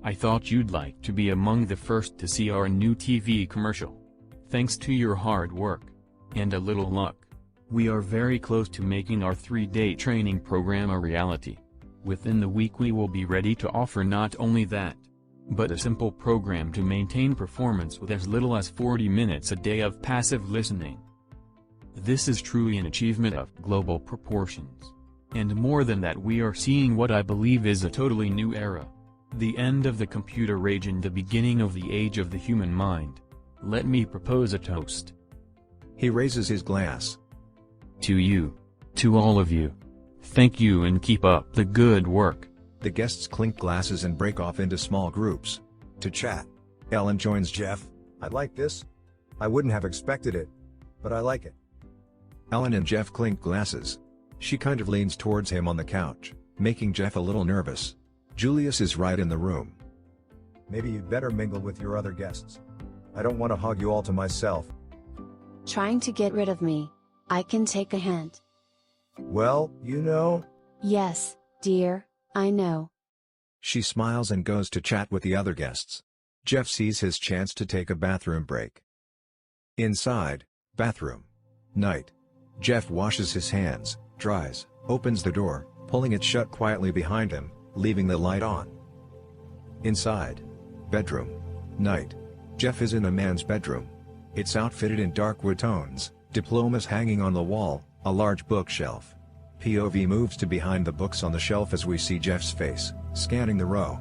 I thought you'd like to be among the first to see our new TV commercial. Thanks to your hard work. And a little luck. We are very close to making our 3-day training program a reality. Within the week we will be ready to offer not only that, but a simple program to maintain performance with as little as 40 minutes a day of passive listening. This is truly an achievement of global proportions. And more than that, we are seeing what I believe is a totally new era. The end of the computer age and the beginning of the age of the human mind. Let me propose a toast. He raises his glass. To you. To all of you. Thank you and keep up the good work. The guests clink glasses and break off into small groups to chat. Ellen joins Jeff. I like this. I wouldn't have expected it, but I like it. Ellen and Jeff clink glasses. She kind of leans towards him on the couch, making Jeff a little nervous. Julius is right in the room. Maybe you'd better mingle with your other guests. I don't want to hog you all to myself. Trying to get rid of me. I can take a hint. Well, you know. Yes, dear, I know. She smiles and goes to chat with the other guests. Jeff sees his chance to take a bathroom break. Inside, bathroom. Night. Jeff washes his hands, dries, opens the door, pulling it shut quietly behind him, leaving the light on. Inside. Bedroom. Night. Jeff is in a man's bedroom. It's outfitted in dark wood tones, diplomas hanging on the wall, a large bookshelf. POV moves to behind the books on the shelf as we see Jeff's face, scanning the row.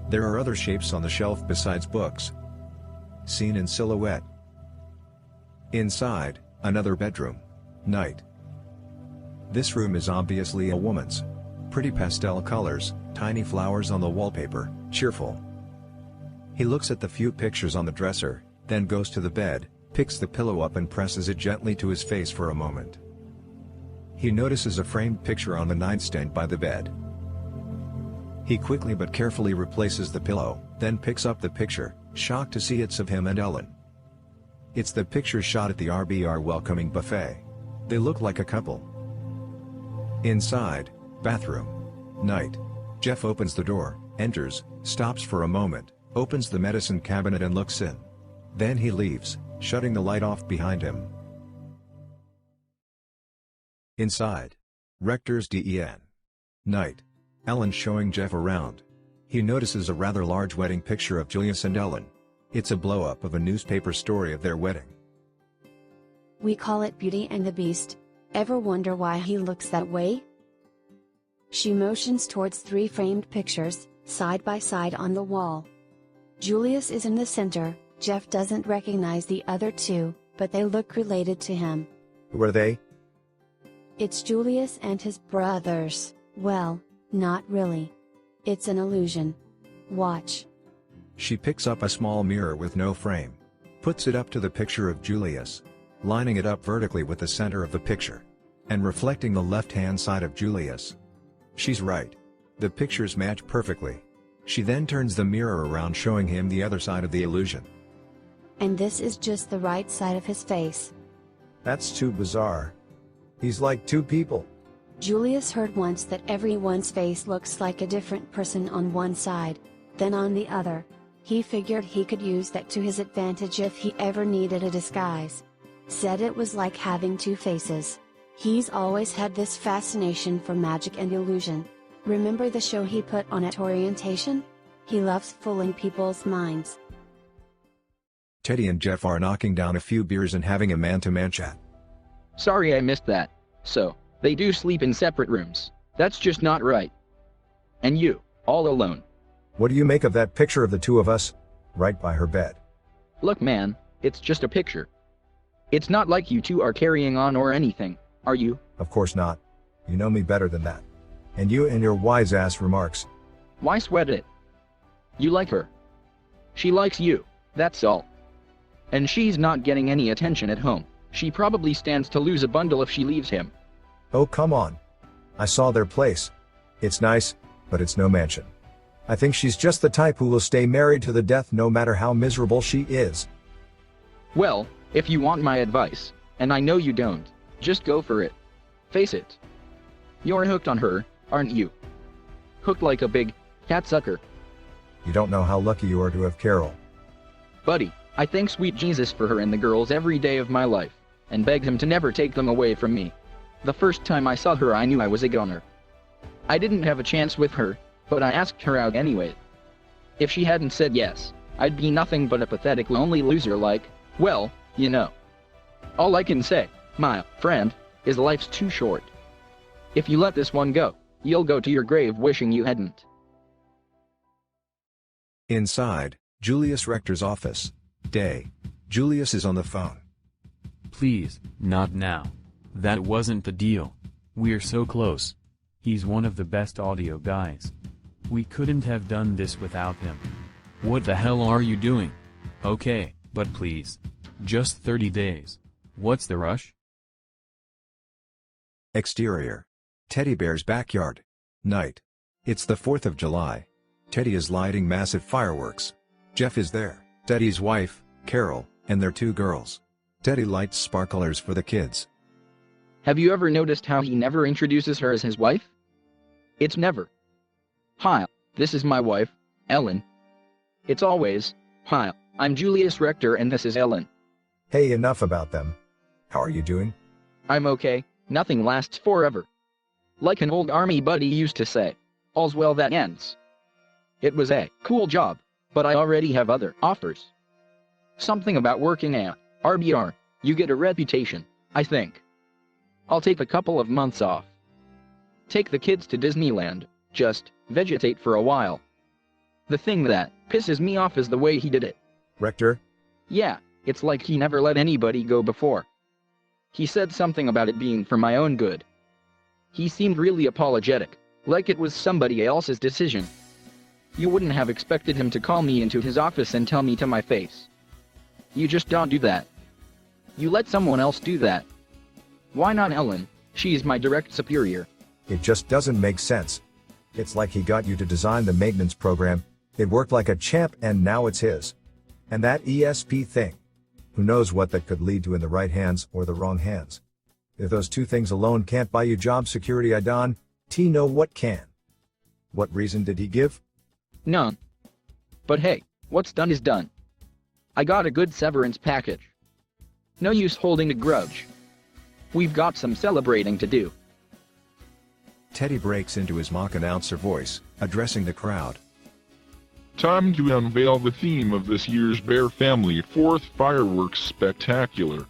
There are other shapes on the shelf besides books. Seen in silhouette. Inside, another bedroom. Night. This room is obviously a woman's. Pretty pastel colors, tiny flowers on the wallpaper, cheerful. He looks at the few pictures on the dresser, then goes to the bed, picks the pillow up and presses it gently to his face for a moment. He notices a framed picture on the nightstand by the bed. He quickly but carefully replaces the pillow, then picks up the picture, shocked to see it's of him and Ellen. It's the picture shot at the RBR welcoming buffet. They look like a couple. Inside, bathroom. Night. Jeff opens the door, enters, stops for a moment, opens the medicine cabinet and looks in. Then he leaves, shutting the light off behind him. Inside. Rector's Den. Night. Ellen showing Jeff around. He notices a rather large wedding picture of Julius and Ellen. It's a blow-up of a newspaper story of their wedding. We call it Beauty and the Beast. Ever wonder why he looks that way? She motions towards 3 framed pictures, side by side on the wall. Julius is in the center. Jeff doesn't recognize the other 2, but they look related to him. Who are they? It's Julius and his brothers. Well, not really. It's an illusion. Watch. She picks up a small mirror with no frame. Puts it up to the picture of Julius. Lining it up vertically with the center of the picture. And reflecting the left-hand side of Julius. She's right. The pictures match perfectly. She then turns the mirror around showing him the other side of the illusion. And this is just the right side of his face. That's too bizarre. He's like 2 people. Julius heard once that everyone's face looks like a different person on one side, then on the other. He figured he could use that to his advantage if he ever needed a disguise. Said it was like having 2 faces. He's always had this fascination for magic and illusion. Remember the show he put on at orientation? He loves fooling people's minds. Teddy and Jeff are knocking down a few beers and having a man-to-man chat. Sorry I missed that. So, they do sleep in separate rooms. That's just not right. And you, all alone. What do you make of that picture of the 2 of us? Right by her bed. Look man, it's just a picture. It's not like you 2 are carrying on or anything, are you? Of course not. You know me better than that. And you and your wise-ass remarks. Why sweat it? You like her. She likes you, that's all. And she's not getting any attention at home. She probably stands to lose a bundle if she leaves him. Oh come on. I saw their place. It's nice, but it's no mansion. I think she's just the type who will stay married to the death no matter how miserable she is. Well, if you want my advice, and I know you don't, just go for it. Face it. You're hooked on her, aren't you? Hooked like a big, cat sucker. You don't know how lucky you are to have Carol. Buddy, I thank sweet Jesus for her and the girls every day of my life, and beg him to never take them away from me. The first time I saw her I knew I was a goner. I didn't have a chance with her, but I asked her out anyway. If she hadn't said yes, I'd be nothing but a pathetic lonely loser like, well, you know. All I can say, my friend, is life's too short. If you let this one go, you'll go to your grave wishing you hadn't. Inside, Julius Rector's office. Day. Julius is on the phone. Please, not now. That wasn't the deal. We're so close. He's one of the best audio guys. We couldn't have done this without him. What the hell are you doing? Okay, but please. Just 30 days. What's the rush? Exterior. Teddy Bear's backyard. Night. It's the 4th of July. Teddy is lighting massive fireworks. Jeff is there, Teddy's wife, Carol, and their 2 girls. Teddy lights sparklers for the kids. Have you ever noticed how he never introduces her as his wife? It's never. Hi, this is my wife, Ellen. It's always, hi, I'm Julius Rector and this is Ellen. Hey, enough about them. How are you doing? I'm okay, nothing lasts forever. Like an old army buddy used to say, all's well that ends. It was a cool job, but I already have other offers. Something about working at RBR, you get a reputation, I think. I'll take a couple of months off. Take the kids to Disneyland, just vegetate for a while. The thing that pisses me off is the way he did it. Rector? Yeah, it's like he never let anybody go before. He said something about it being for my own good. He seemed really apologetic, like it was somebody else's decision. You wouldn't have expected him to call me into his office and tell me to my face. You just don't do that. You let someone else do that. Why not Ellen? She's my direct superior. It just doesn't make sense. It's like he got you to design the maintenance program, it worked like a champ and now it's his. And that ESP thing. Who knows what that could lead to in the right hands or the wrong hands. If those 2 things alone can't buy you job security, I don't know what can. What reason did he give? None. But hey, what's done is done. I got a good severance package. No use holding a grudge. We've got some celebrating to do. Teddy breaks into his mock announcer voice, addressing the crowd. Time to unveil the theme of this year's Bear Family 4th Fireworks Spectacular.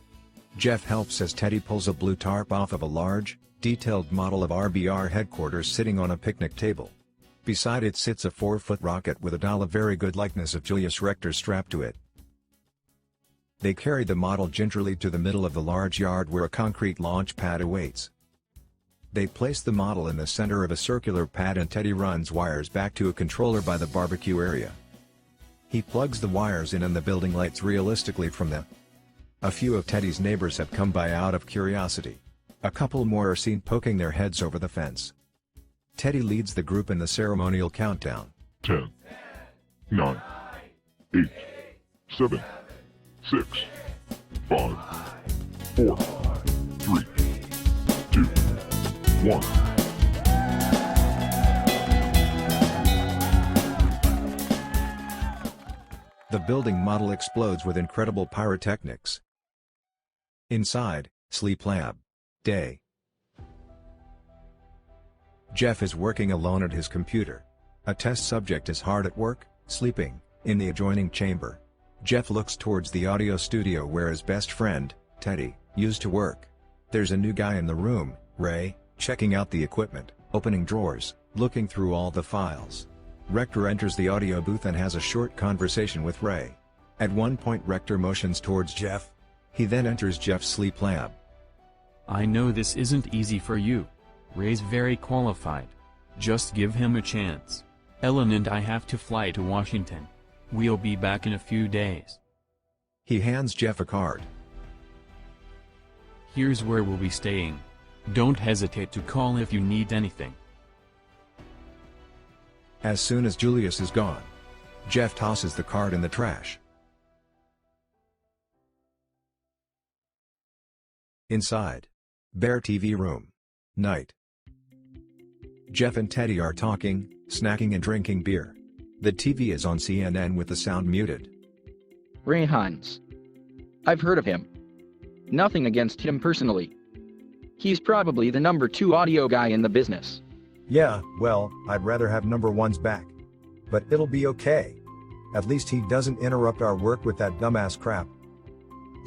Jeff helps as Teddy pulls a blue tarp off of a large, detailed model of RBR headquarters sitting on a picnic table. Beside it sits a 4-foot rocket with a very good likeness of Julius Rector strapped to it. They carry the model gingerly to the middle of the large yard where a concrete launch pad awaits. They place the model in the center of a circular pad and Teddy runs wires back to a controller by the barbecue area. He plugs the wires in and the building lights realistically from them. A few of Teddy's neighbors have come by out of curiosity. A couple more are seen poking their heads over the fence. Teddy leads the group in the ceremonial countdown. 10, 9, 8, 7, 6, 5, 4, 3, 2, 1. The building model explodes with incredible pyrotechnics. Inside, Sleep Lab. Day. Jeff is working alone at his computer. A test subject is hard at work, sleeping, in the adjoining chamber. Jeff looks towards the audio studio where his best friend, Teddy, used to work. There's a new guy in the room, Ray, checking out the equipment, opening drawers, looking through all the files. Rector enters the audio booth and has a short conversation with Ray. At one point Rector motions towards Jeff. He then enters Jeff's sleep lab. I know this isn't easy for you. Ray's very qualified. Just give him a chance. Ellen and I have to fly to Washington. We'll be back in a few days. He hands Jeff a card. Here's where we'll be staying. Don't hesitate to call if you need anything. As soon as Julius is gone, Jeff tosses the card in the trash. Inside. Bare TV room. Night. Jeff and Teddy are talking, snacking and drinking beer. The TV is on CNN with the sound muted. Ray Hines. I've heard of him. Nothing against him personally. He's probably the number 2 audio guy in the business. Yeah, well, I'd rather have number one's back. But it'll be okay. At least he doesn't interrupt our work with that dumbass crap.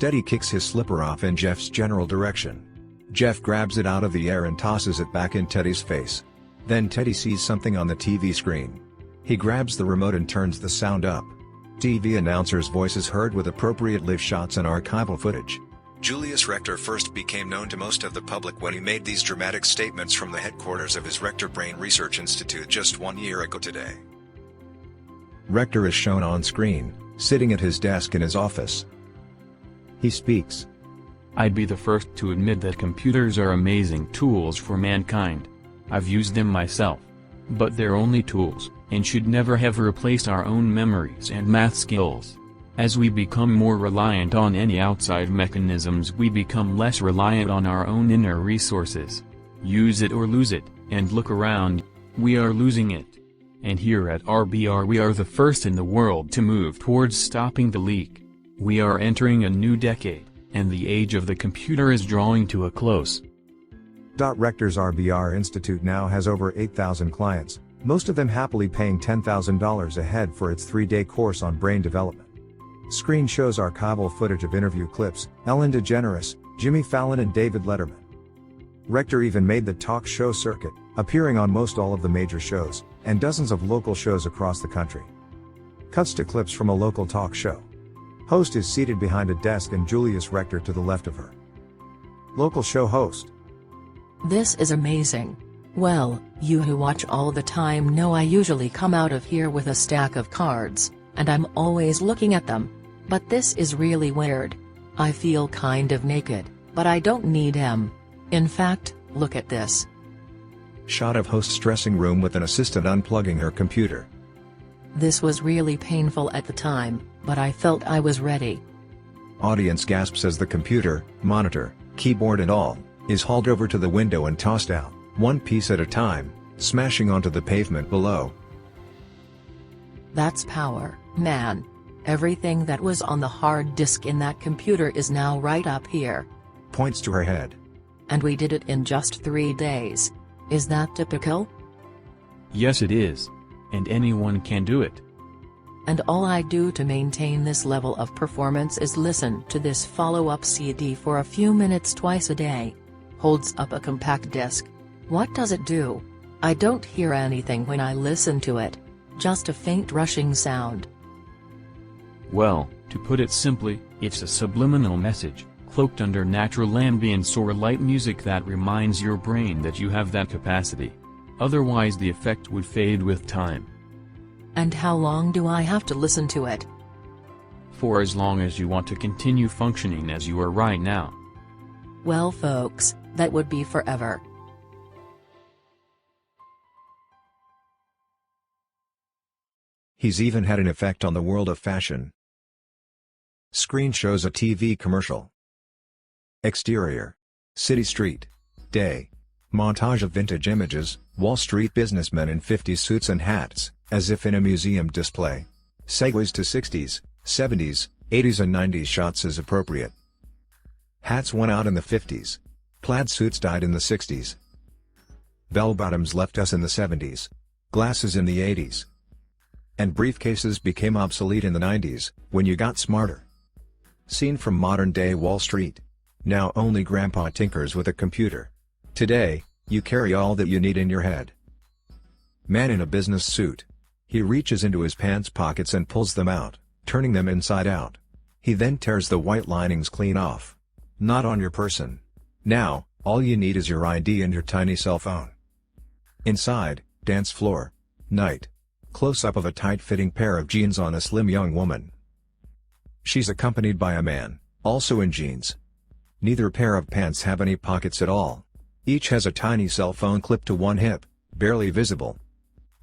Teddy kicks his slipper off in Jeff's general direction. Jeff grabs it out of the air and tosses it back in Teddy's face. Then Teddy sees something on the TV screen. He grabs the remote and turns the sound up. TV announcer's voice is heard with appropriate live shots and archival footage. Julius Rector first became known to most of the public when he made these dramatic statements from the headquarters of his Rector Brain Research Institute just 1 year ago today. Rector is shown on screen, sitting at his desk in his office. He speaks. I'd be the first to admit that computers are amazing tools for mankind. I've used them myself. But they're only tools, and should never have replaced our own memories and math skills. As we become more reliant on any outside mechanisms, we become less reliant on our own inner resources. Use it or lose it, and look around. We are losing it. And here at RBR we are the first in the world to move towards stopping the leak. We are entering a new decade, and the age of the computer is drawing to a close. Rector's RBR Institute now has over 8,000 clients, most of them happily paying $10,000 a head for its 3-day course on brain development. Screen shows archival footage of interview clips, Ellen DeGeneres, Jimmy Fallon and David Letterman. Rector even made the talk show circuit, appearing on most all of the major shows, and dozens of local shows across the country. Cuts to clips from a local talk show. Host is seated behind a desk and Julius Rector to the left of her. Local show host. This is amazing. Well, you who watch all the time know I usually come out of here with a stack of cards, and I'm always looking at them. But this is really weird. I feel kind of naked, but I don't need them. In fact, look at this. Shot of host's dressing room with an assistant unplugging her computer. This was really painful at the time, but I felt I was ready. Audience gasps as the computer, monitor, keyboard and all, is hauled over to the window and tossed out, one piece at a time, smashing onto the pavement below. That's power, man. Everything that was on the hard disk in that computer is now right up here. Points to her head. And we did it in just 3 days. Is that typical? Yes it is. And anyone can do it. And all I do to maintain this level of performance is listen to this follow-up CD for a few minutes twice a day. Holds up a compact disc. What does it do? I don't hear anything when I listen to it. Just a faint rushing sound. Well, to put it simply, it's a subliminal message, cloaked under natural ambience or light music that reminds your brain that you have that capacity. Otherwise the effect would fade with time. And how long do I have to listen to it? For as long as you want to continue functioning as you are right now. Well folks, that would be forever. He's even had an effect on the world of fashion. Screen shows a TV commercial. Exterior. City street. Day. Montage of vintage images, Wall Street businessmen in 50s suits and hats, as if in a museum display. Segues to 60s, 70s, 80s and 90s shots as appropriate. Hats went out in the 50s. Plaid suits died in the 60s. Bell-bottoms left us in the 70s. Glasses in the 80s. And briefcases became obsolete in the 90s, when you got smarter. Scene from modern-day Wall Street. Now only grandpa tinkers with a computer. Today, you carry all that you need in your head. Man in a business suit. He reaches into his pants pockets and pulls them out, turning them inside out. He then tears the white linings clean off. Not on your person. Now, all you need is your ID and your tiny cell phone. Inside, dance floor. Night. Close-up of a tight-fitting pair of jeans on a slim young woman. She's accompanied by a man, also in jeans. Neither pair of pants have any pockets at all. Each has a tiny cell phone clipped to one hip, barely visible.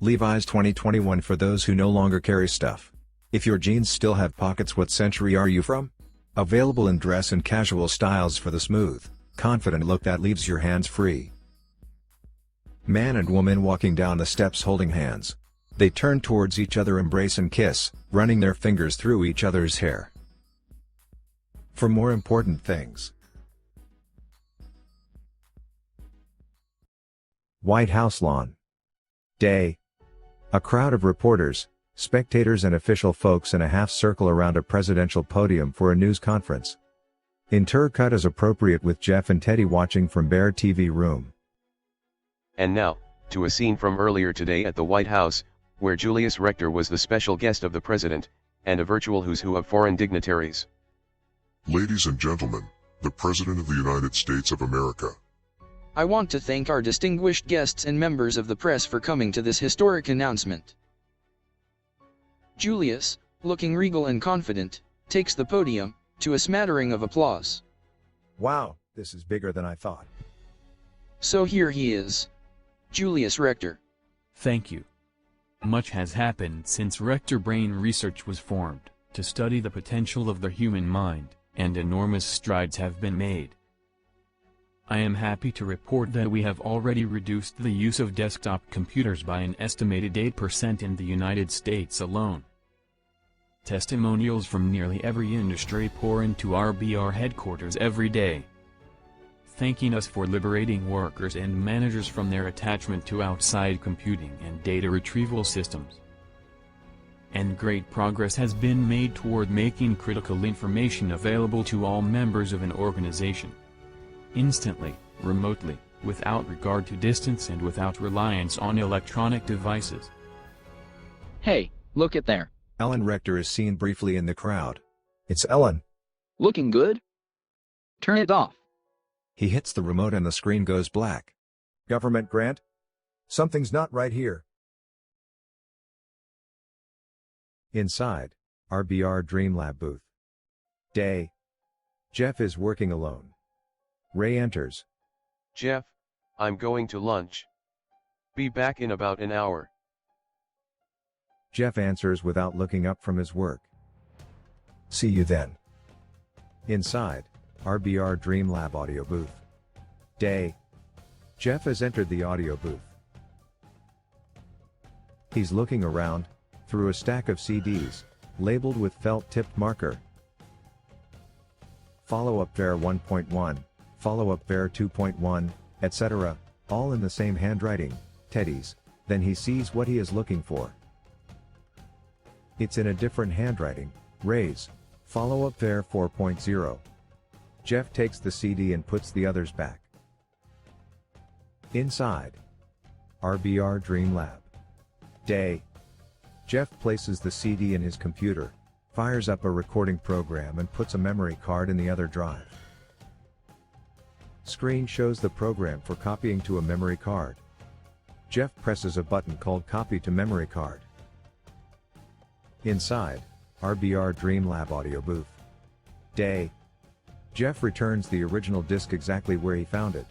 Levi's 2021 for those who no longer carry stuff. If your jeans still have pockets, what century are you from? Available in dress and casual styles for the smooth, confident look that leaves your hands free. Man and woman walking down the steps holding hands. They turn towards each other, embrace and kiss, running their fingers through each other's hair. For more important things. White House lawn. Day. A crowd of reporters, spectators and official folks in a half circle around a presidential podium for a news conference. Intercut as appropriate with Jeff and Teddy watching from Bear TV room. And now, to a scene from earlier today at the White House, where Julius Rector was the special guest of the president, and a virtual who's who of foreign dignitaries. Ladies and gentlemen, the President of the United States of America. I want to thank our distinguished guests and members of the press for coming to this historic announcement. Julius, looking regal and confident, takes the podium, to a smattering of applause. Wow, this is bigger than I thought. So here he is. Julius Rector. Thank you. Much has happened since Rector Brain Research was formed, to study the potential of the human mind, and enormous strides have been made. I am happy to report that we have already reduced the use of desktop computers by an estimated 8% in the United States alone. Testimonials from nearly every industry pour into RBR headquarters every day, thanking us for liberating workers and managers from their attachment to outside computing and data retrieval systems. And great progress has been made toward making critical information available to all members of an organization, instantly, remotely, without regard to distance and without reliance on electronic devices. Hey, look at there. Ellen Rector is seen briefly in the crowd. It's Ellen. Looking good? Turn it off. He hits the remote and the screen goes black. Government grant? Something's not right here. Inside, RBR Dream Lab booth. Day. Jeff is working alone. Ray enters. Jeff, I'm going to lunch. Be back in about an hour. Jeff answers without looking up from his work. See you then. Inside, RBR Dream Lab audio booth. Day. Jeff has entered the audio booth. He's looking around, through a stack of CDs, labeled with felt-tipped marker. Follow-up Ver 1.1, Follow-up Ver 2.1, etc., all in the same handwriting, Teddy's. Then he sees what he is looking for. It's in a different handwriting, Ray's, Follow-up Ver 4.0. Jeff takes the CD and puts the others back. Inside, RBR Dream Lab. Day. Jeff places the CD in his computer, fires up a recording program and puts a memory card in the other drive. Screen shows the program for copying to a memory card. Jeff presses a button called Copy to Memory Card. Inside, RBR Dream Lab audio booth. Day. Jeff returns the original disc exactly where he found it.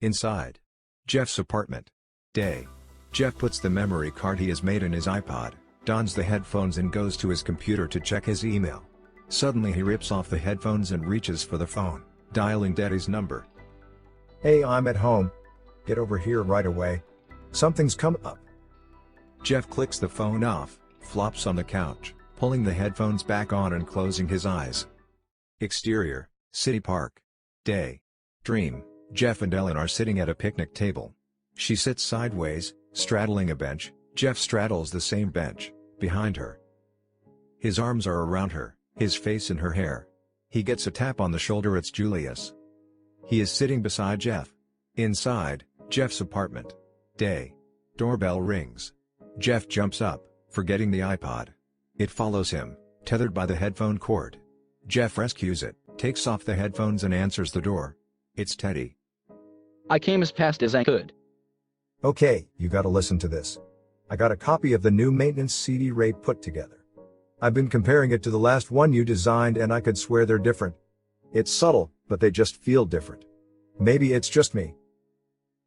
Inside, Jeff's apartment. Day. Jeff puts the memory card he has made in his iPod, dons the headphones and goes to his computer to check his email. Suddenly he rips off the headphones and reaches for the phone, dialing Daddy's number. Hey, I'm at home. Get over here right away. Something's come up. Jeff clicks the phone off, flops on the couch, pulling the headphones back on and closing his eyes. Exterior, City Park. Day. Dream. Jeff and Ellen are sitting at a picnic table. She sits sideways, straddling a bench. Jeff straddles the same bench, behind her. His arms are around her, his face in her hair. He gets a tap on the shoulder. It's Julius. He is sitting beside Jeff. Inside, Jeff's apartment. Day. Doorbell rings. Jeff jumps up, forgetting the iPod. It follows him, tethered by the headphone cord. Jeff rescues it, takes off the headphones and answers the door. It's Teddy. I came as fast as I could. Okay, you gotta listen to this. I got a copy of the new maintenance CD Ray put together. I've been comparing it to the last one you designed and I could swear they're different. It's subtle, but they just feel different. Maybe it's just me.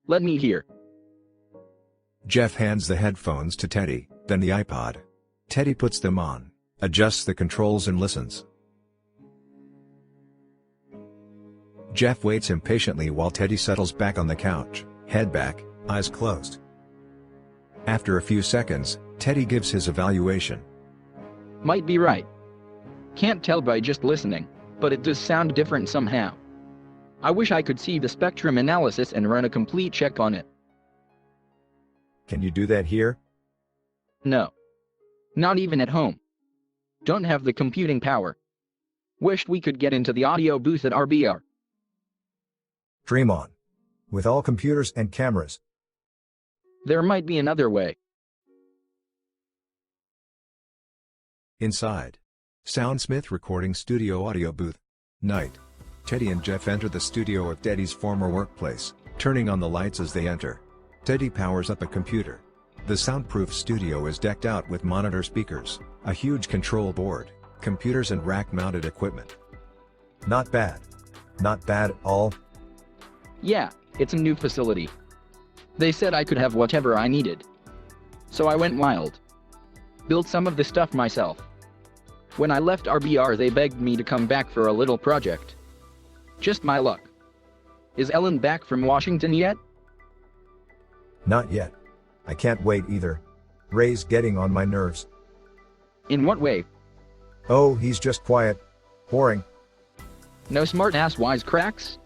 Let me hear. Jeff hands the headphones to Teddy, then the iPod. Teddy puts them on, adjusts the controls and listens. Jeff waits impatiently while Teddy settles back on the couch, head back, eyes closed. After a few seconds, Teddy gives his evaluation. Might be right. Can't tell by just listening, but it does sound different somehow. I wish I could see the spectrum analysis and run a complete check on it. Can you do that here? No. Not even at home. Don't have the computing power. Wished we could get into the audio booth at RBR. Dream on. With all computers and cameras. There might be another way. Inside. Soundsmith recording studio audio booth. Night. Teddy and Jeff enter the studio of Teddy's former workplace, turning on the lights as they enter. Teddy powers up a computer. The soundproof studio is decked out with monitor speakers, a huge control board, computers and rack-mounted equipment. Not bad. Not bad at all. Yeah, it's a new facility. They said I could have whatever I needed. So I went wild. Built some of the stuff myself. When I left RBR they begged me to come back for a little project. Just my luck. Is Ellen back from Washington yet? Not yet. I can't wait either. Ray's getting on my nerves. In what way? Oh, he's just quiet. Boring. No smart-ass wisecracks?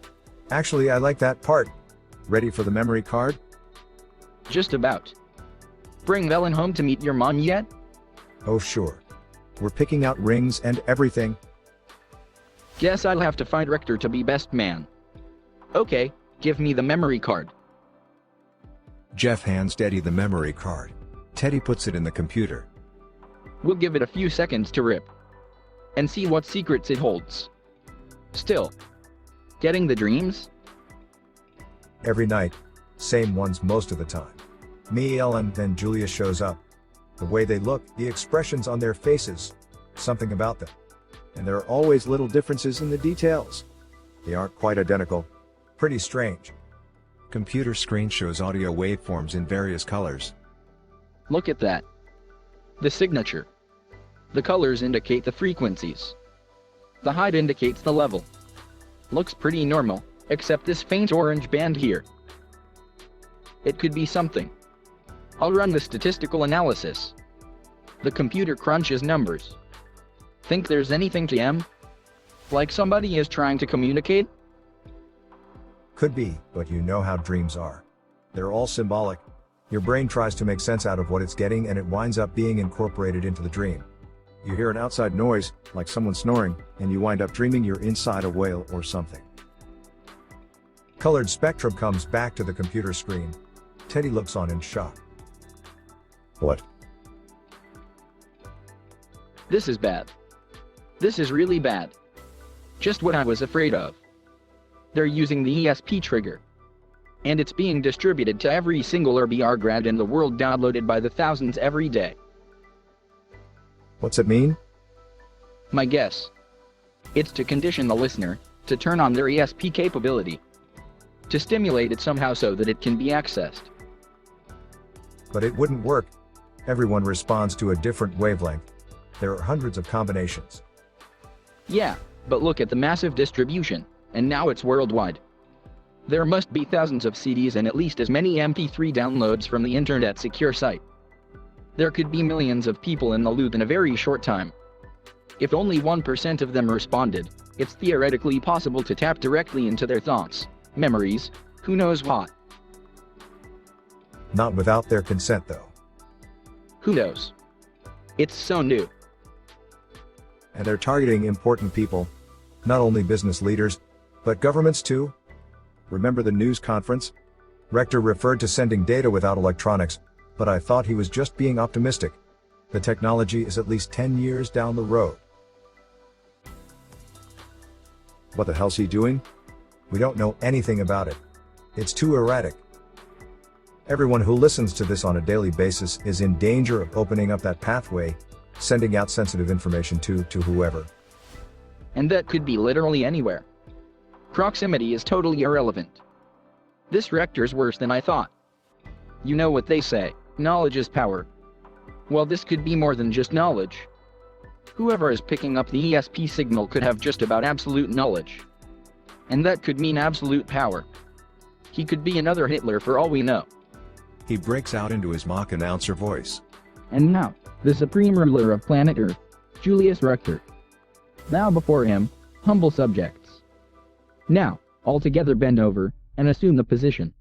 Actually, I like that part. Ready for the memory card? Just about. Bring Ellen home to meet your mom yet? Oh sure. We're picking out rings and everything. Guess I'll have to find Rector to be best man. Okay, give me the memory card. Jeff hands Teddy the memory card. Teddy puts it in the computer. We'll give it a few seconds to rip. And see what secrets it holds. Still. Getting the dreams? Every night. Same ones most of the time. Me, Ellen, then Julia shows up. The way they look, the expressions on their faces. Something about them. And there are always little differences in the details. They aren't quite identical. Pretty strange. Computer screen shows audio waveforms in various colors. Look at that. The signature. The colors indicate the frequencies. The height indicates the level. Looks pretty normal, except this faint orange band here. It could be something. I'll run the statistical analysis. The computer crunches numbers. Think there's anything to M? Like somebody is trying to communicate? Could be, but you know how dreams are. They're all symbolic. Your brain tries to make sense out of what it's getting and it winds up being incorporated into the dream. You hear an outside noise, like someone snoring, and you wind up dreaming you're inside a whale or something. Colored spectrum comes back to the computer screen. Teddy looks on in shock. What? This is bad. This is really bad. Just what I was afraid of. They're using the ESP trigger. And it's being distributed to every single RBR grad in the world, downloaded by the thousands every day. What's it mean? My guess. It's to condition the listener to turn on their ESP capability. To stimulate it somehow so that it can be accessed. But it wouldn't work. Everyone responds to a different wavelength. There are hundreds of combinations. Yeah, but look at the massive distribution, and now it's worldwide. There must be thousands of CDs and at least as many MP3 downloads from the internet secure site. There could be millions of people in the loop in a very short time. If only 1% of them responded, it's theoretically possible to tap directly into their thoughts, memories, who knows what. Not without their consent though. Who knows? It's so new. And they're targeting important people. Not only business leaders, but governments too. Remember the news conference? Rector referred to sending data without electronics, but I thought he was just being optimistic. The technology is at least 10 years down the road. What the hell's he doing? We don't know anything about it. It's too erratic. Everyone who listens to this on a daily basis is in danger of opening up that pathway, sending out sensitive information to whoever. And that could be literally anywhere. Proximity is totally irrelevant. This rector's worse than I thought. You know what they say, knowledge is power. Well, this could be more than just knowledge. Whoever is picking up the ESP signal could have just about absolute knowledge. And that could mean absolute power. He could be another Hitler for all we know. He breaks out into his mock announcer voice. And now, the supreme ruler of planet Earth, Julius Rector. Bow before him, humble subjects. Now, all together bend over, and assume the position.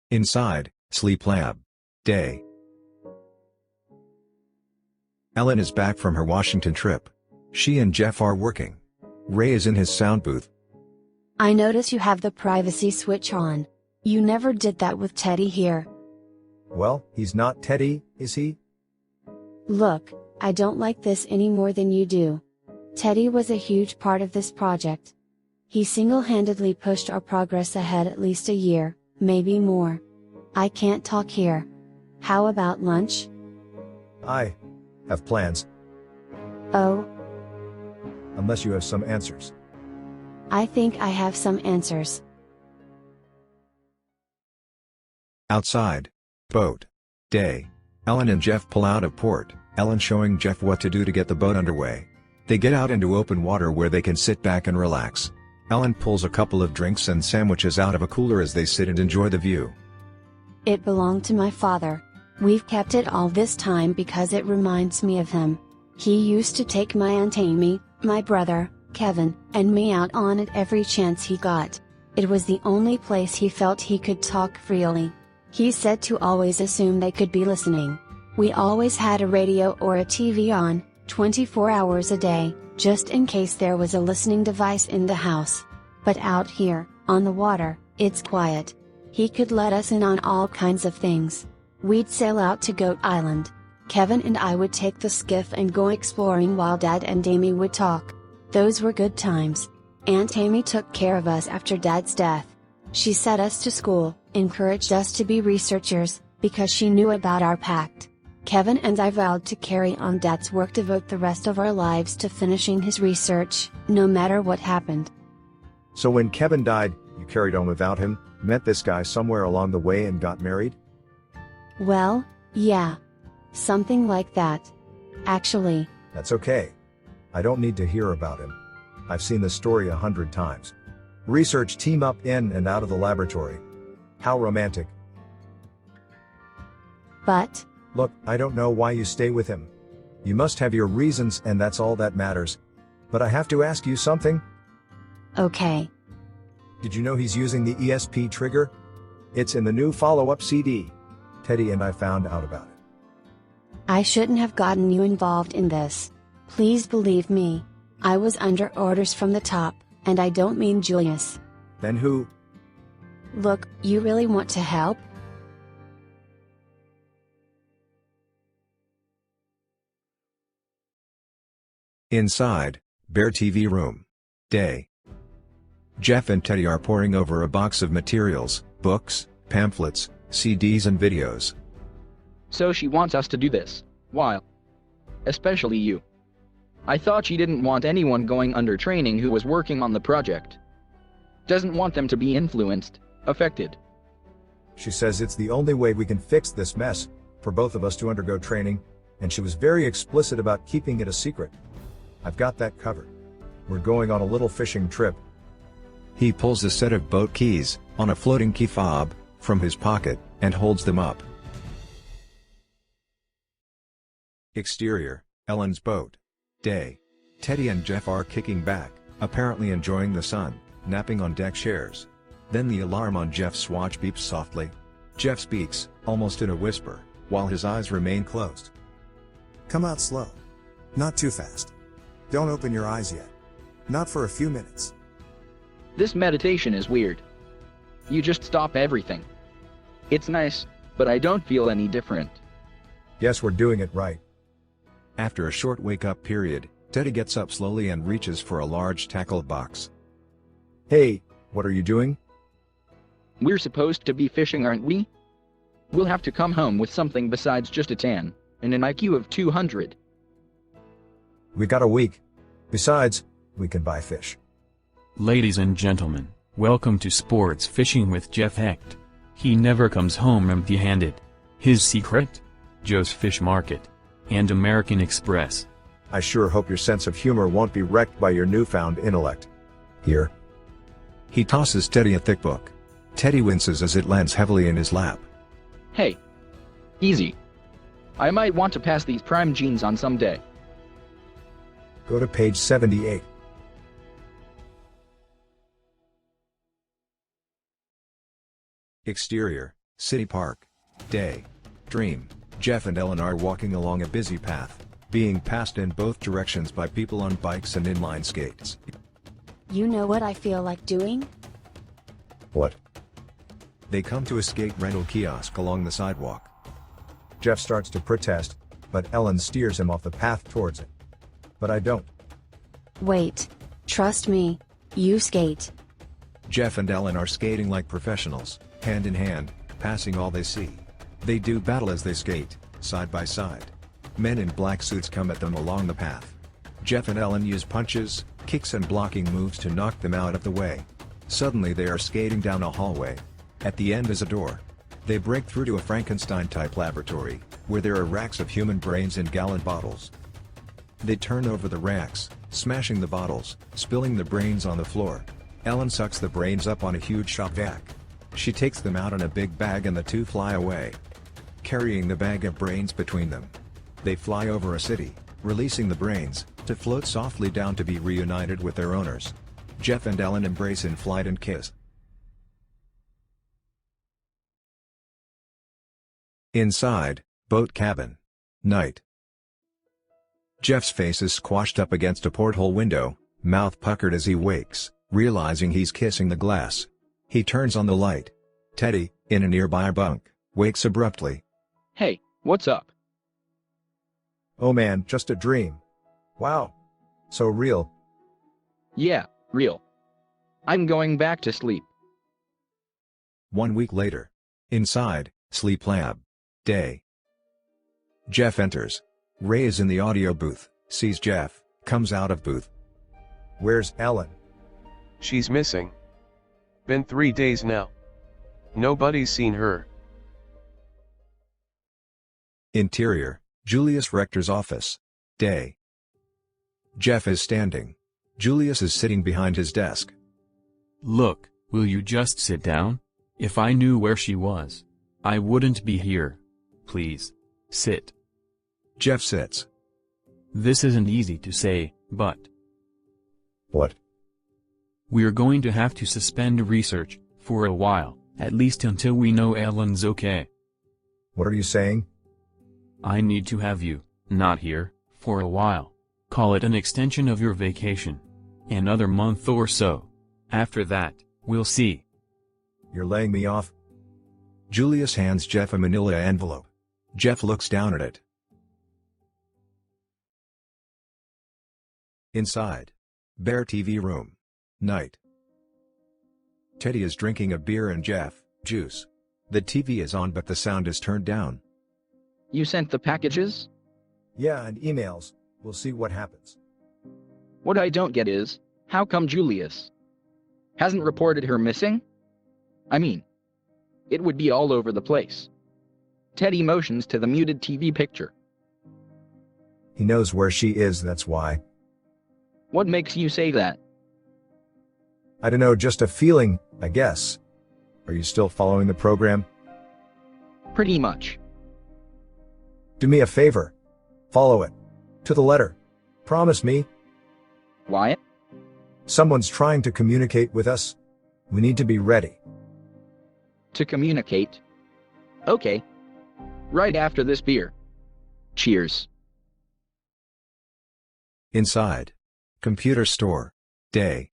Inside, sleep lab. Day. Ellen is back from her Washington trip. She and Jeff are working. Ray is in his sound booth. I notice you have the privacy switch on. You never did that with Teddy here. Well, he's not Teddy, is he? Look, I don't like this any more than you do. Teddy was a huge part of this project. He single-handedly pushed our progress ahead at least a year, maybe more. I can't talk here. How about lunch? I have plans. Oh, Unless you have some answers. I think I have some answers. Outside. Boat. Day. Ellen and Jeff pull out of port, Ellen showing Jeff what to do to get the boat underway. They get out into open water where they can sit back and relax. Ellen pulls a couple of drinks and sandwiches out of a cooler as they sit and enjoy the view. It belonged to my father. We've kept it all this time because it reminds me of him. He used to take my Aunt Amy, my brother, Kevin, and me out on it every chance he got. It was the only place he felt he could talk freely. He said to always assume they could be listening. We always had a radio or a TV on, 24 hours a day, just in case there was a listening device in the house. But out here, on the water, it's quiet. He could let us in on all kinds of things. We'd sail out to Goat Island. Kevin and I would take the skiff and go exploring while Dad and Amy would talk. Those were good times. Aunt Amy took care of us after Dad's death. She sent us to school, encouraged us to be researchers, because she knew about our pact. Kevin and I vowed to carry on Dad's work, devote the rest of our lives to finishing his research, no matter what happened. So when Kevin died, you carried on without him, met this guy somewhere along the way and got married? Well, yeah. Something like that. Actually. That's okay. I don't need to hear about him. I've seen this story 100 times. Research team up in and out of the laboratory. How romantic. But. Look, I don't know why you stay with him. You must have your reasons and that's all that matters. But I have to ask you something. Okay. Did you know he's using the ESP trigger? It's in the new follow-up CD. Teddy and I found out about it. I shouldn't have gotten you involved in this. Please believe me. I was under orders from the top, and I don't mean Julius. Then who? Look, you really want to help? Inside, bare TV room. Day. Jeff and Teddy are poring over a box of materials, books, pamphlets, CDs and videos. So she wants us to do this. Why? Especially you. I thought she didn't want anyone going under training who was working on the project. Doesn't want them to be influenced, affected. She says it's the only way we can fix this mess, for both of us to undergo training, and she was very explicit about keeping it a secret. I've got that covered. We're going on a little fishing trip. He pulls a set of boat keys, on a floating key fob, from his pocket, and holds them up. Exterior, Ellen's boat. Day. Teddy and Jeff are kicking back, apparently enjoying the sun, napping on deck chairs. Then the alarm on Jeff's watch beeps softly. Jeff speaks, almost in a whisper, while his eyes remain closed. Come out slow. Not too fast. Don't open your eyes yet. Not for a few minutes. This meditation is weird. You just stop everything. It's nice, but I don't feel any different. Yes, we're doing it right. After a short wake-up period, Teddy gets up slowly and reaches for a large tackle box. Hey, what are you doing? We're supposed to be fishing, aren't we? We'll have to come home with something besides just a tan, and an IQ of 200. We got a week. Besides, we can buy fish. Ladies and gentlemen, welcome to Sports Fishing with Jeff Hecht. He never comes home empty-handed. His secret? Joe's Fish Market. And American Express. I sure hope your sense of humor won't be wrecked by your newfound intellect. Here. He tosses Teddy a thick book. Teddy winces as it lands heavily in his lap. Hey. Easy. I might want to pass these prime genes on someday. Go to page 78. Exterior, City Park. Day. Dream. Jeff and Ellen are walking along a busy path, being passed in both directions by people on bikes and inline skates. You know what I feel like doing? What? They come to a skate rental kiosk along the sidewalk. Jeff starts to protest, but Ellen steers him off the path towards it. But I don't. Wait. Trust me. You skate. Jeff and Ellen are skating like professionals, hand in hand, passing all they see. They do battle as they skate, side by side. Men in black suits come at them along the path. Jeff and Ellen use punches, kicks and blocking moves to knock them out of the way. Suddenly they are skating down a hallway. At the end is a door. They break through to a Frankenstein-type laboratory, where there are racks of human brains in gallon bottles. They turn over the racks, smashing the bottles, spilling the brains on the floor. Ellen sucks the brains up on a huge shop vac. She takes them out in a big bag and the two fly away, carrying the bag of brains between them. They fly over a city, releasing the brains, to float softly down to be reunited with their owners. Jeff and Ellen embrace in flight and kiss. Inside, boat cabin. Night. Jeff's face is squashed up against a porthole window, mouth puckered as he wakes, realizing he's kissing the glass. He turns on the light. Teddy, in a nearby bunk, wakes abruptly. Hey, what's up? Oh man, just a dream. Wow. So real. Yeah, real. I'm going back to sleep. 1 week later. Inside, Sleep Lab. Day. Jeff enters. Ray is in the audio booth, sees Jeff, comes out of booth. Where's Ellen? She's missing. Been 3 days now. Nobody's seen her. Interior, Julius Rector's office. Day. Jeff is standing. Julius is sitting behind his desk. Look, will you just sit down? If I knew where she was, I wouldn't be here. Please. Sit. Jeff sits. This isn't easy to say, but... What? We're going to have to suspend research, for a while, at least until we know Ellen's okay. What are you saying? I need to have you, not here, for a while. Call it an extension of your vacation. Another month or so. After that, we'll see. You're laying me off? Julius hands Jeff a manila envelope. Jeff looks down at it. Inside. Bare TV room. Night. Teddy is drinking a beer and Jeff, juice. The TV is on but the sound is turned down. You sent the packages? Yeah, and emails. We'll see what happens. What I don't get is, how come Julius hasn't reported her missing? I mean, it would be all over the place. Teddy motions to the muted TV picture. He knows where she is, that's why. What makes you say that? I don't know, just a feeling, I guess. Are you still following the program? Pretty much. Do me a favor. Follow it. To the letter. Promise me. Wyatt? Someone's trying to communicate with us. We need to be ready. To communicate? Okay. Right after this beer. Cheers. Inside. Computer store. Day.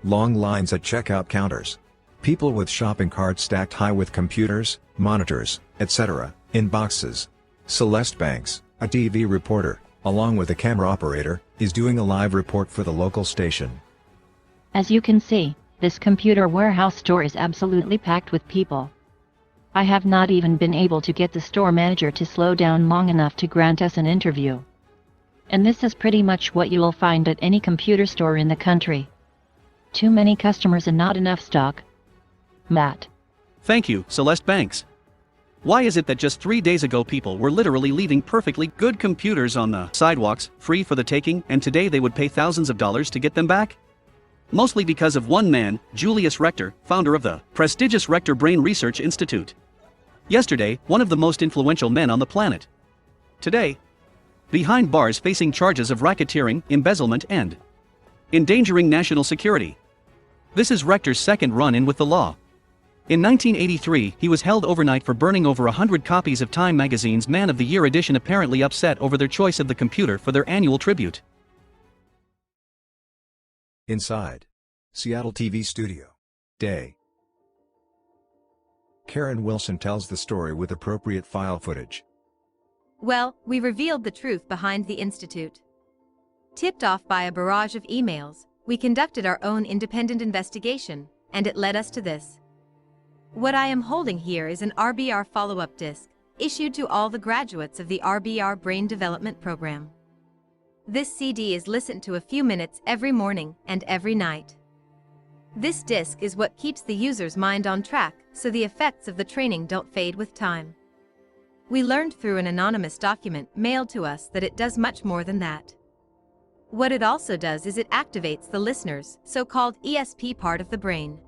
Long lines at checkout counters. People with shopping carts stacked high with computers, monitors, etc., in boxes. Celeste Banks, a TV reporter, along with a camera operator, is doing a live report for the local station. As you can see, this computer warehouse store is absolutely packed with people. I have not even been able to get the store manager to slow down long enough to grant us an interview. And this is pretty much what you will find at any computer store in the country. Too many customers and not enough stock. Matt. Thank you, Celeste Banks. Why is it that just 3 days ago people were literally leaving perfectly good computers on the sidewalks, free for the taking, and today they would pay thousands of dollars to get them back? Mostly because of one man, Julius Rector, founder of the prestigious Rector Brain Research Institute. Yesterday, one of the most influential men on the planet. Today, behind bars facing charges of racketeering, embezzlement and endangering national security. This is Rector's second run-in with the law. In 1983, he was held overnight for burning over 100 copies of Time magazine's Man of the Year edition, apparently upset over their choice of the computer for their annual tribute. Inside Seattle TV studio. Day. Karen Wilson tells the story with appropriate file footage. Well, we revealed the truth behind the Institute. Tipped off by a barrage of emails, we conducted our own independent investigation, and it led us to this. What I am holding here is an RBR follow-up disc, issued to all the graduates of the RBR Brain Development Program. This CD is listened to a few minutes every morning and every night. This disc is what keeps the user's mind on track, so the effects of the training don't fade with time. We learned through an anonymous document mailed to us that it does much more than that. What it also does is it activates the listener's so-called ESP part of the brain.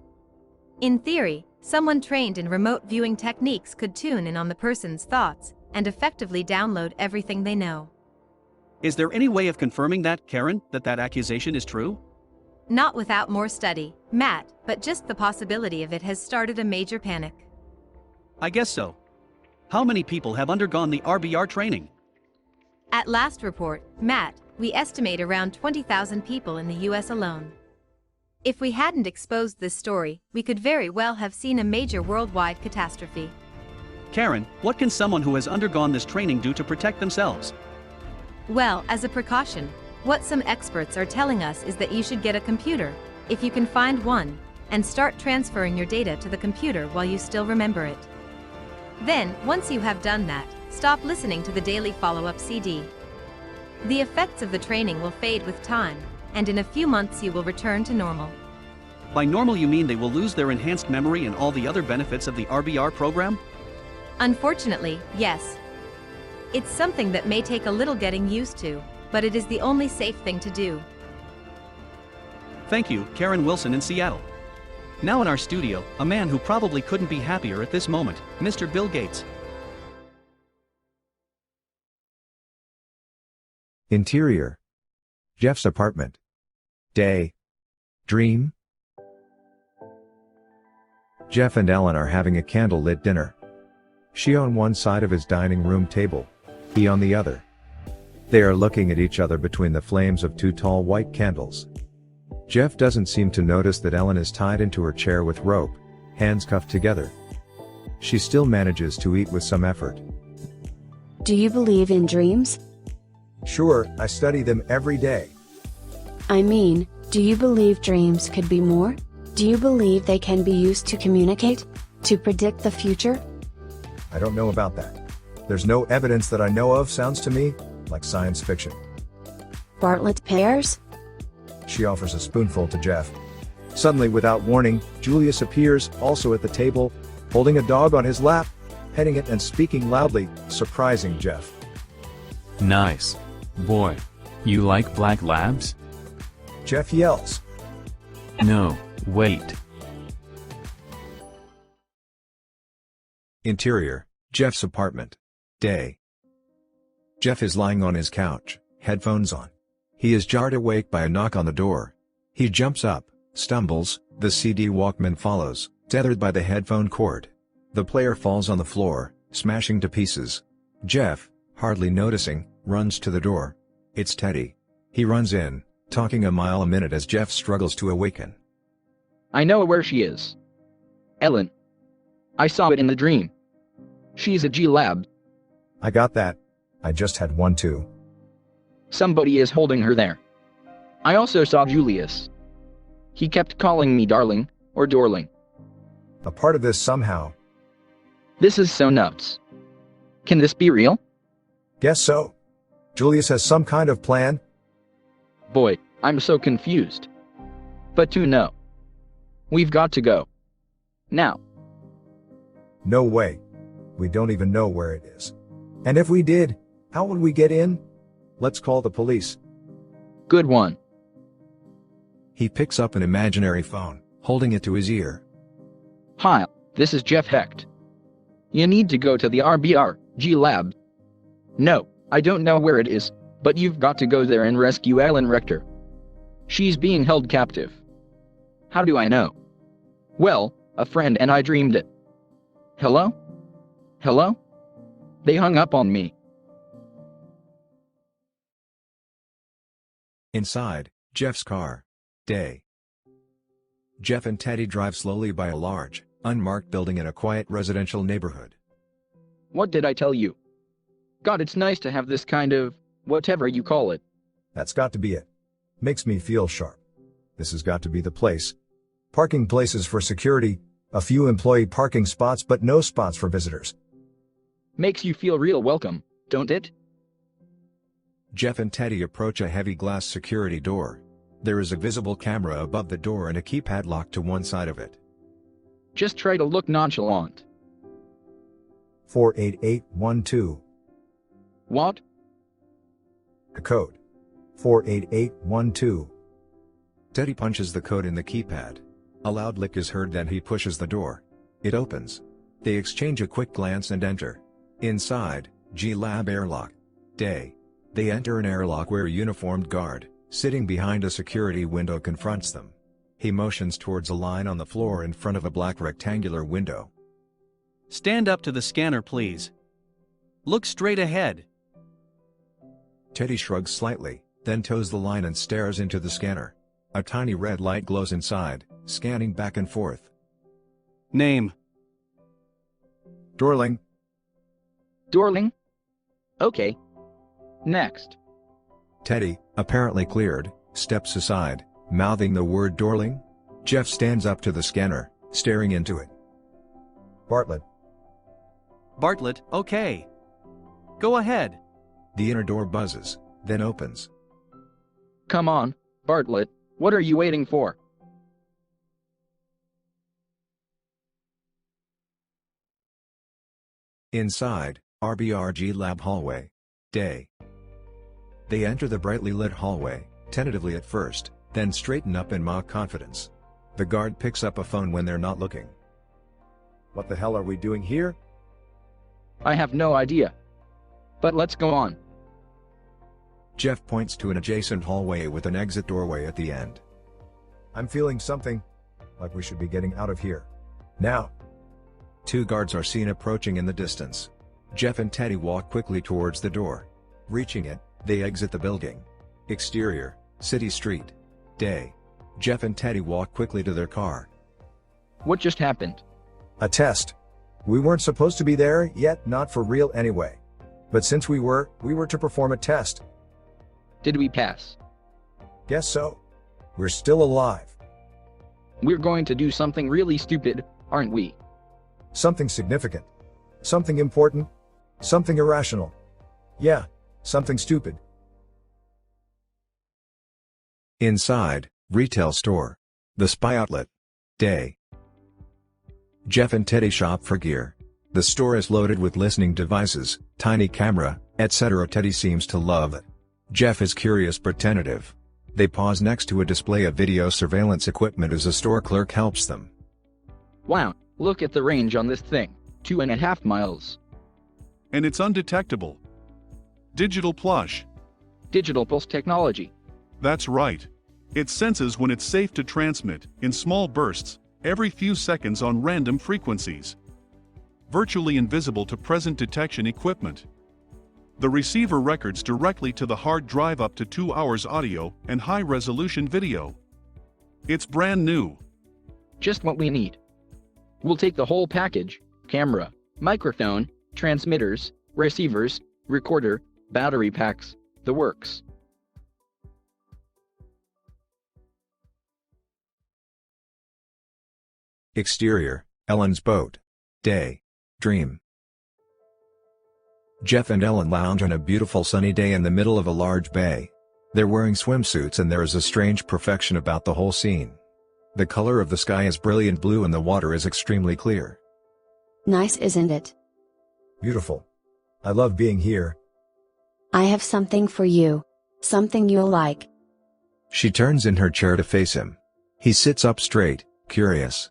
In theory, someone trained in remote viewing techniques could tune in on the person's thoughts and effectively download everything they know. Is there any way of confirming that, Karen, that accusation is true? Not without more study, Matt, but just the possibility of it has started a major panic. I guess so. How many people have undergone the RBR training? At last report, Matt, we estimate around 20,000 people in the US alone. If we hadn't exposed this story, we could very well have seen a major worldwide catastrophe. Karen, what can someone who has undergone this training do to protect themselves? Well, as a precaution, what some experts are telling us is that you should get a computer, if you can find one, and start transferring your data to the computer while you still remember it. Then, once you have done that, stop listening to the daily follow-up CD. The effects of the training will fade with time, and in a few months you will return to normal. By normal you mean they will lose their enhanced memory and all the other benefits of the RBR program? Unfortunately, yes. It's something that may take a little getting used to, but it is the only safe thing to do. Thank you, Karen Wilson in Seattle. Now in our studio, a man who probably couldn't be happier at this moment, Mr. Bill Gates. Interior. Jeff's apartment. Day. Dream. Jeff and Ellen are having a candle-lit dinner. She on one side of his dining room table, he on the other. They are looking at each other between the flames of two tall white candles. Jeff doesn't seem to notice that Ellen is tied into her chair with rope, hands cuffed together. She still manages to eat with some effort. Do you believe in dreams? Sure, I study them every day. I mean, do you believe dreams could be more? Do you believe they can be used to communicate? To predict the future? I don't know about that. There's no evidence that I know of. Sounds to me like science fiction. Bartlett pears? She offers a spoonful to Jeff. Suddenly, without warning, Julius appears, also at the table, holding a dog on his lap, petting it and speaking loudly, surprising Jeff. Nice. Boy. You like black labs? Jeff yells. No, wait. Interior. Jeff's apartment. Day. Jeff is lying on his couch, headphones on. He is jarred awake by a knock on the door. He jumps up, stumbles, the CD Walkman follows, tethered by the headphone cord. The player falls on the floor, smashing to pieces. Jeff, hardly noticing, runs to the door. It's Teddy. He runs in, talking a mile a minute as Jeff struggles to awaken. I know where she is. Ellen. I saw it in the dream. She's a G-Lab. I got that. I just had one too. Somebody is holding her there. I also saw Julius. He kept calling me darling, or Dorling. A part of this somehow. This is so nuts. Can this be real? Guess so. Julius has some kind of plan? Boy, I'm so confused. But no. We've got to go. Now. No way. We don't even know where it is. And if we did, how would we get in? Let's call the police. Good one. He picks up an imaginary phone, holding it to his ear. Hi, this is Jeff Hecht. You need to go to the RBRG lab. No, I don't know where it is, but you've got to go there and rescue Ellen Rector. She's being held captive. How do I know? Well, a friend and I dreamed it. Hello? Hello? They hung up on me. Inside, Jeff's car. Day. Jeff and Teddy drive slowly by a large, unmarked building in a quiet residential neighborhood. What did I tell you? God, it's nice to have this kind of, whatever you call it. That's got to be it. Makes me feel sharp. This has got to be the place. Parking places for security, a few employee parking spots but no spots for visitors. Makes you feel real welcome, don't it? Jeff and Teddy approach a heavy glass security door. There is a visible camera above the door and a keypad locked to one side of it. Just try to look nonchalant. 48812. What? The code. 48812. Teddy punches the code in the keypad. A loud lick is heard, then he pushes the door. It opens. They exchange a quick glance and enter. Inside, G-Lab airlock. Day. They enter an airlock where a uniformed guard, sitting behind a security window, confronts them. He motions towards a line on the floor in front of a black rectangular window. Stand up to the scanner, please. Look straight ahead. Teddy shrugs slightly, then toes the line and stares into the scanner. A tiny red light glows inside, scanning back and forth. Name. Dorling. Dorling? Okay. Next. Teddy, apparently cleared, steps aside, mouthing the word Dorling. Jeff stands up to the scanner, staring into it. Bartlett. Bartlett, okay. Go ahead. The inner door buzzes, then opens. Come on, Bartlett, what are you waiting for? Inside, RBRG lab hallway. Day. They enter the brightly lit hallway, tentatively at first, then straighten up in mock confidence. The guard picks up a phone when they're not looking. What the hell are we doing here? I have no idea. But let's go on. Jeff points to an adjacent hallway with an exit doorway at the end. I'm feeling something, like we should be getting out of here. Now. Two guards are seen approaching in the distance. Jeff and Teddy walk quickly towards the door. Reaching it, they exit the building. Exterior, city street. Day. Jeff and Teddy walk quickly to their car. What just happened? A test. We weren't supposed to be there yet, not for real anyway. But since we were to perform a test. Did we pass? Guess so. We're still alive. We're going to do something really stupid, aren't we? Something significant. Something important. Something irrational. Yeah, something stupid. Inside, retail store. The Spy Outlet. Day. Jeff and Teddy shop for gear. The store is loaded with listening devices, tiny camera, etc. Teddy seems to love it. Jeff is curious but tentative. They pause next to a display of video surveillance equipment as a store clerk helps them. Wow, look at the range on this thing. 2.5 miles. And it's undetectable. Digital plush. Digital pulse technology. That's right. It senses when it's safe to transmit, in small bursts, every few seconds on random frequencies. Virtually invisible to present detection equipment. The receiver records directly to the hard drive up to 2 hours audio and high-resolution video. It's brand new. Just what we need. We'll take the whole package: camera, microphone, transmitters, receivers, recorder, battery packs, the works. Exterior, Ellen's boat. Day. Dream. Jeff and Ellen lounge on a beautiful sunny day in the middle of a large bay. They're wearing swimsuits and there is a strange perfection about the whole scene. The color of the sky is brilliant blue and the water is extremely clear. Nice, isn't it? Beautiful. I love being here. I have something for you. Something you'll like. She turns in her chair to face him. He sits up straight, curious.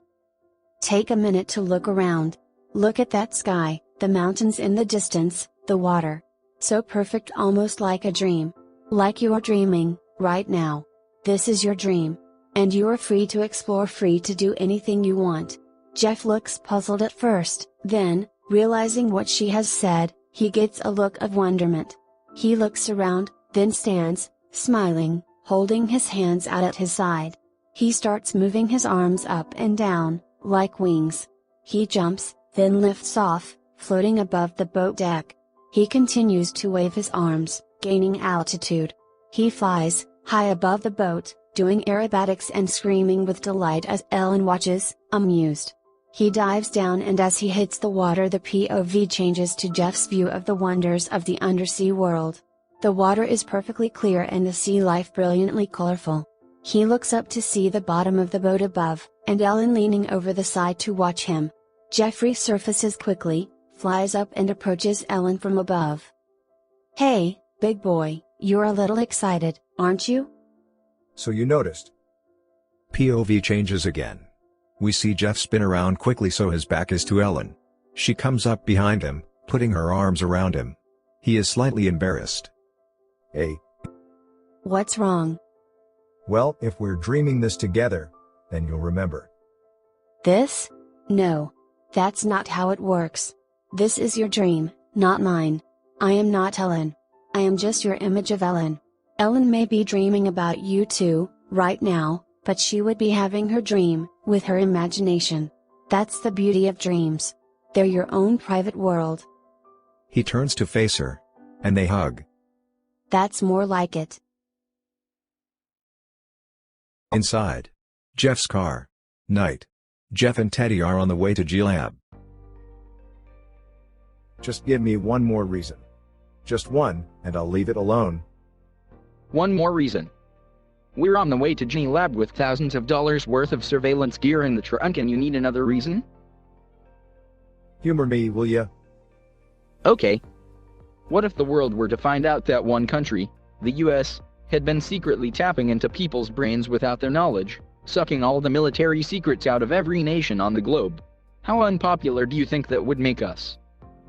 Take a minute to look around. Look at that sky, the mountains in the distance, the water. So perfect, almost like a dream. Like you are dreaming, right now. This is your dream. And you are free to explore, free to do anything you want. Jeff looks puzzled at first, then, realizing what she has said, he gets a look of wonderment. He looks around, then stands, smiling, holding his hands out at his side. He starts moving his arms up and down, like wings. He jumps, then lifts off, floating above the boat deck. He continues to wave his arms, gaining altitude. He flies, high above the boat, doing aerobatics and screaming with delight as Ellen watches, amused. He dives down and as he hits the water the POV changes to Jeff's view of the wonders of the undersea world. The water is perfectly clear and the sea life brilliantly colorful. He looks up to see the bottom of the boat above, and Ellen leaning over the side to watch him. Jeff resurfaces quickly, flies up and approaches Ellen from above. Hey, big boy, you're a little excited, aren't you? So you noticed. POV changes again. We see Jeff spin around quickly so his back is to Ellen. She comes up behind him, putting her arms around him. He is slightly embarrassed. Hey. What's wrong? Well, if we're dreaming this together, then you'll remember. This? No. That's not how it works. This is your dream, not mine. I am not Ellen. I am just your image of Ellen. Ellen may be dreaming about you too, right now, but she would be having her dream, with her imagination. That's the beauty of dreams. They're your own private world. He turns to face her. And they hug. That's more like it. Inside. Jeff's car. Night. Jeff and Teddy are on the way to G-Lab. Just give me one more reason. Just one, and I'll leave it alone. One more reason. We're on the way to G-Lab with thousands of dollars worth of surveillance gear in the trunk and you need another reason? Humor me, will ya? Okay. What if the world were to find out that one country, the US, had been secretly tapping into people's brains without their knowledge, sucking all the military secrets out of every nation on the globe? How unpopular do you think that would make us?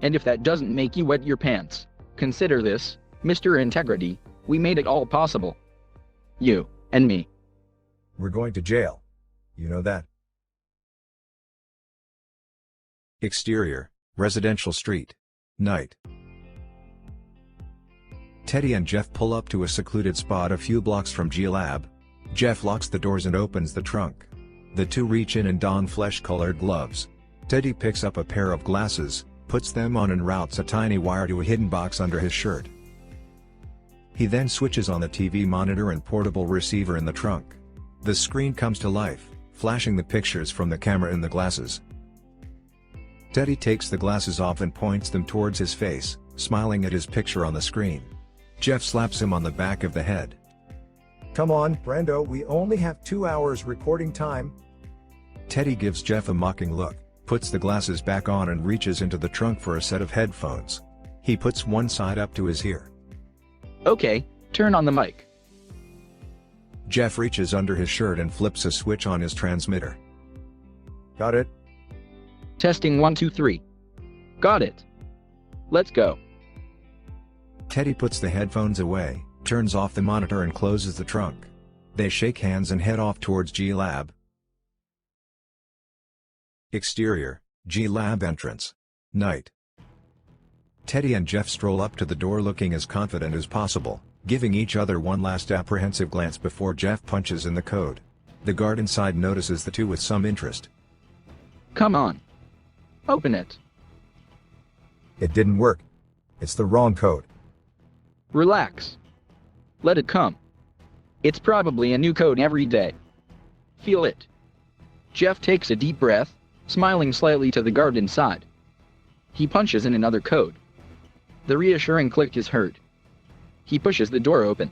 And if that doesn't make you wet your pants, consider this, Mr. Integrity, we made it all possible. You, and me. We're going to jail. You know that. Exterior, residential street. Night. Teddy and Jeff pull up to a secluded spot a few blocks from G-Lab. Jeff locks the doors and opens the trunk. The two reach in and don flesh-colored gloves. Teddy picks up a pair of glasses, puts them on and routes a tiny wire to a hidden box under his shirt. He then switches on the TV monitor and portable receiver in the trunk. The screen comes to life, flashing the pictures from the camera in the glasses. Teddy takes the glasses off and points them towards his face, smiling at his picture on the screen. Jeff slaps him on the back of the head. Come on, Brando, we only have 2 hours recording time. Teddy gives Jeff a mocking look, puts the glasses back on and reaches into the trunk for a set of headphones. He puts one side up to his ear. Okay, turn on the mic. Jeff reaches under his shirt and flips a switch on his transmitter. Got it? Testing 1 2 3. Got it. Let's go. Teddy puts the headphones away, turns off the monitor and closes the trunk. They shake hands and head off towards G-Lab. Exterior, G-Lab entrance. Night. Teddy and Jeff stroll up to the door looking as confident as possible, giving each other one last apprehensive glance before Jeff punches in the code. The guard inside notices the two with some interest. Come on. Open it. It didn't work. It's the wrong code. Relax. Let it come. It's probably a new code every day. Feel it. Jeff takes a deep breath, smiling slightly to the guard inside. He punches in another code. The reassuring click is heard. He pushes the door open.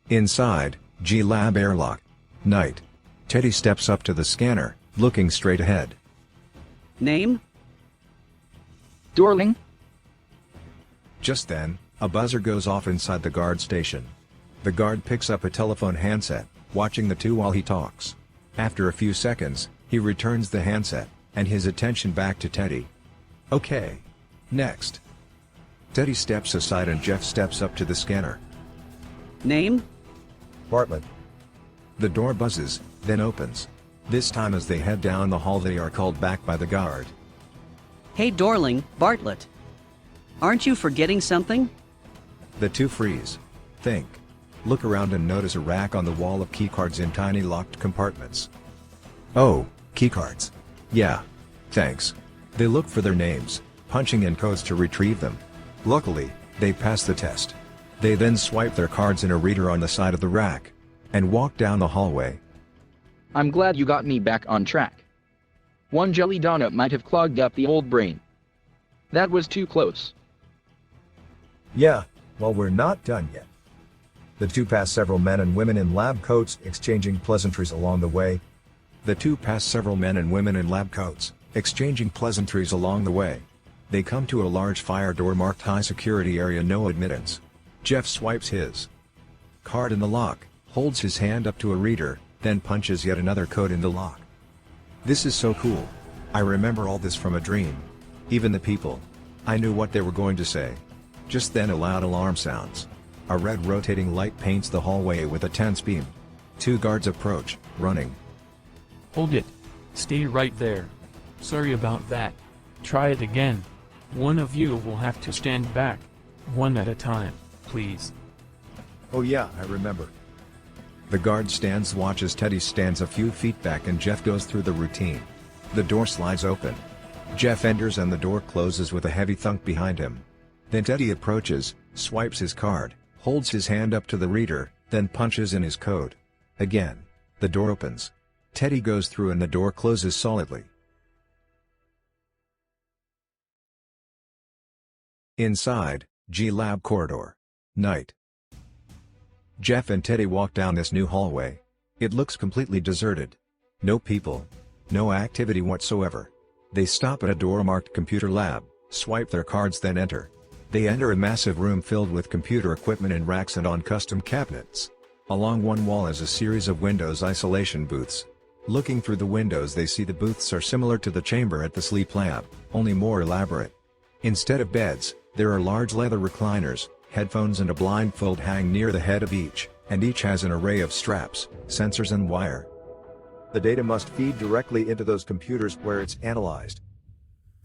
Inside, G-Lab airlock. Night. Teddy steps up to the scanner, looking straight ahead. Name? Dorling? Just then, a buzzer goes off inside the guard station. The guard picks up a telephone handset, watching the two while he talks. After a few seconds, he returns the handset, and his attention back to Teddy. Okay. Next. Teddy steps aside and Jeff steps up to the scanner. Name? Bartlett. The door buzzes, then opens. This time as they head down the hall they are called back by the guard. Hey Dorling, Bartlett. Aren't you forgetting something? The two freeze. Think. Look around and notice a rack on the wall of keycards in tiny locked compartments. Oh, keycards. Yeah. Thanks. They look for their names, punching in codes to retrieve them. Luckily, they pass the test. They then swipe their cards in a reader on the side of the rack, and walk down the hallway. I'm glad you got me back on track. One jelly donut might have clogged up the old brain. That was too close. Yeah, well, we're not done yet. The two pass several men and women in lab coats, exchanging pleasantries along the way. The two pass several men and women in lab coats, exchanging pleasantries along the way. They come to a large fire door marked high security area, no admittance. Jeff swipes his card in the lock, holds his hand up to a reader, then punches yet another code in the lock. This is so cool. I remember all this from a dream. Even the people. I knew what they were going to say. Just then a loud alarm sounds. A red rotating light paints the hallway with a tense beam. Two guards approach, running. Hold it. Stay right there. Sorry about that. Try it again. One of you will have to stand back. One at a time, please. Oh yeah, I remember. The guard stands watch as Teddy stands a few feet back and Jeff goes through the routine. The door slides open. Jeff enters and the door closes with a heavy thunk behind him. Then Teddy approaches, swipes his card, holds his hand up to the reader, then punches in his code. Again. The door opens. Teddy goes through and the door closes solidly. Inside, G-Lab corridor. Night. Jeff and Teddy walk down this new hallway. It looks completely deserted. No people. No activity whatsoever. They stop at a door marked Computer Lab, swipe their cards then enter. They enter a massive room filled with computer equipment in racks and on custom cabinets. Along one wall is a series of Windows isolation booths. Looking through the windows they see the booths are similar to the chamber at the sleep lab, only more elaborate. Instead of beds, there are large leather recliners, headphones and a blindfold hang near the head of each, and each has an array of straps, sensors and wire. The data must feed directly into those computers where it's analyzed.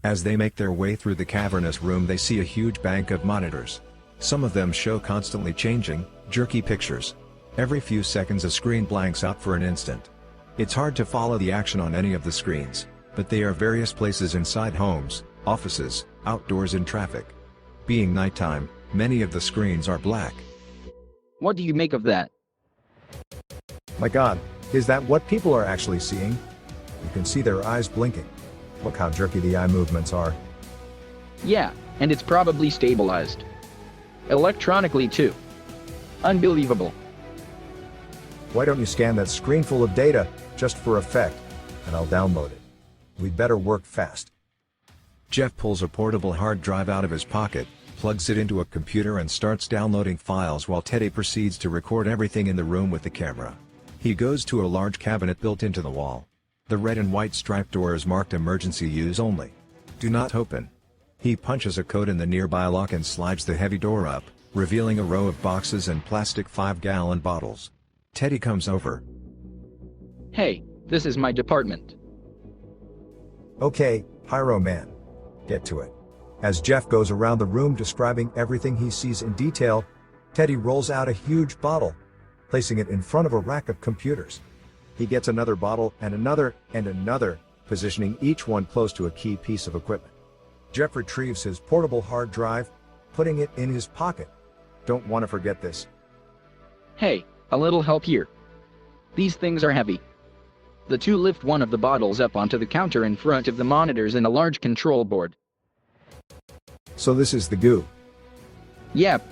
As they make their way through the cavernous room they see a huge bank of monitors. Some of them show constantly changing, jerky pictures. Every few seconds a screen blanks out for an instant. It's hard to follow the action on any of the screens, but they are various places inside homes, offices, outdoors in traffic. Being nighttime, many of the screens are black. What do you make of that? My God, is that what people are actually seeing? You can see their eyes blinking. Look how jerky the eye movements are. Yeah, and it's probably stabilized. Electronically too. Unbelievable. Why don't you scan that screen full of data, just for effect, and I'll download it. We'd better work fast. Jeff pulls a portable hard drive out of his pocket, plugs it into a computer and starts downloading files while Teddy proceeds to record everything in the room with the camera. He goes to a large cabinet built into the wall. The red and white striped door is marked emergency use only. Do not open. He punches a code in the nearby lock and slides the heavy door up, revealing a row of boxes and plastic 5-gallon bottles. Teddy comes over. Hey, this is my department. Okay, Pyro Man. Get to it. As Jeff goes around the room describing everything he sees in detail, Teddy rolls out a huge bottle, placing it in front of a rack of computers. He gets another bottle and another, positioning each one close to a key piece of equipment. Jeff retrieves his portable hard drive, putting it in his pocket. Don't want to forget this. Hey, a little help here. These things are heavy. The two lift one of the bottles up onto the counter in front of the monitors and a large control board. So this is the goo. Yep.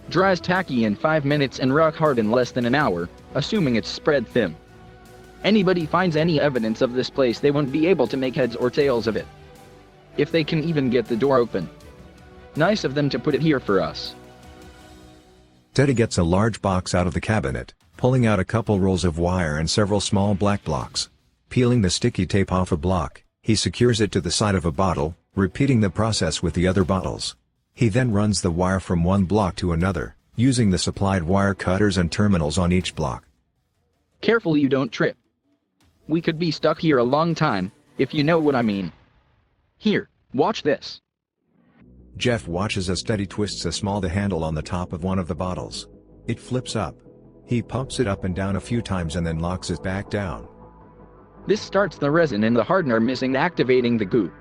Dries tacky in 5 minutes and rock hard in less than an hour, assuming it's spread thin. Anybody finds any evidence of this place, they won't be able to make heads or tails of it. If they can even get the door open. Nice of them to put it here for us. Teddy gets a large box out of the cabinet, pulling out a couple rolls of wire and several small black blocks. Peeling the sticky tape off a block, he secures it to the side of a bottle, repeating the process with the other bottles. He then runs the wire from one block to another, using the supplied wire cutters and terminals on each block. Careful you don't trip. We could be stuck here a long time, if you know what I mean. Here, watch this. Jeff watches as Teddy twists a small handle on the top of one of the bottles. It flips up. He pumps it up and down a few times and then locks it back down. This starts the resin and the hardener missing, activating the goo.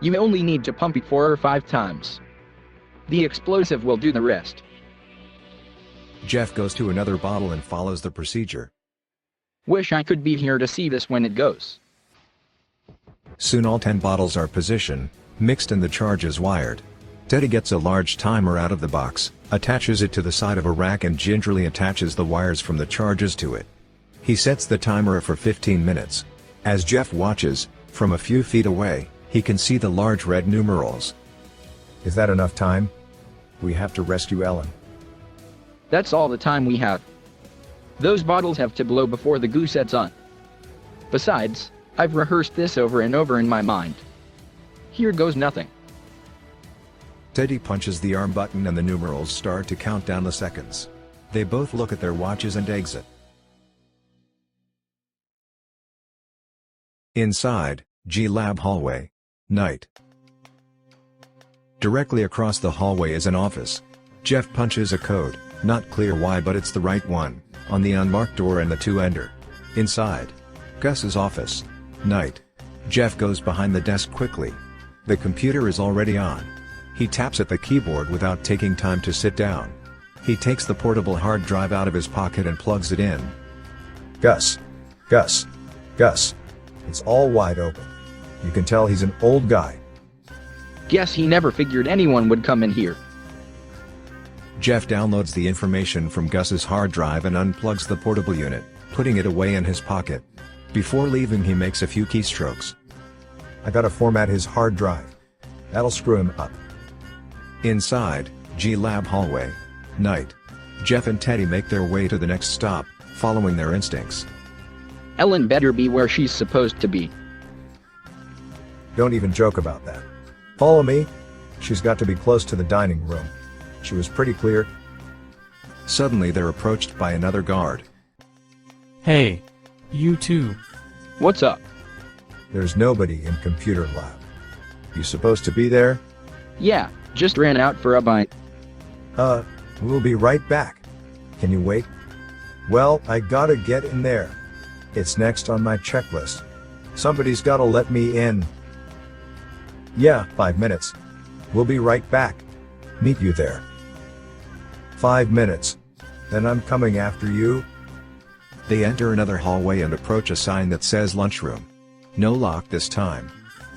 You only need to pump it 4 or 5 times. The explosive will do the rest. Jeff goes to another bottle and follows the procedure. Wish I could be here to see this when it goes. Soon all 10 bottles are positioned, mixed and the charge is wired. Teddy gets a large timer out of the box, attaches it to the side of a rack and gingerly attaches the wires from the charges to it. He sets the timer for 15 minutes. As Jeff watches, from a few feet away, he can see the large red numerals. Is that enough time? We have to rescue Ellen. That's all the time we have. Those bottles have to blow before the goo sets on. Besides, I've rehearsed this over and over in my mind. Here goes nothing. Teddy punches the arm button and the numerals start to count down the seconds. They both look at their watches and exit. Inside, G-Lab hallway. Night. Directly across the hallway is an office. Jeff punches a code, not clear why but it's the right one, on the unmarked door and the two enter. Inside. Gus's office. Night. Jeff goes behind the desk quickly. The computer is already on. He taps at the keyboard without taking time to sit down. He takes the portable hard drive out of his pocket and plugs it in. Gus. Gus. Gus. It's all wide open. You can tell he's an old guy. Guess he never figured anyone would come in here. Jeff downloads the information from Gus's hard drive and unplugs the portable unit, putting it away in his pocket. Before leaving he makes a few keystrokes. I gotta format his hard drive. That'll screw him up. Inside, G-Lab hallway. Night. Jeff and Teddy make their way to the next stop, following their instincts. Ellen better be where she's supposed to be. Don't even joke about that. Follow me. She's got to be close to the dining room. She was pretty clear. Suddenly they're approached by another guard. Hey, you two. What's up? There's nobody in computer lab. You supposed to be there? Yeah, just ran out for a bite. We'll be right back. Can you wait? Well, I gotta get in there. It's next on my checklist. Somebody's gotta let me in. Yeah, 5 minutes. We'll be right back. Meet you there. 5 minutes. Then I'm coming after you. They enter another hallway and approach a sign that says lunchroom. No lock this time.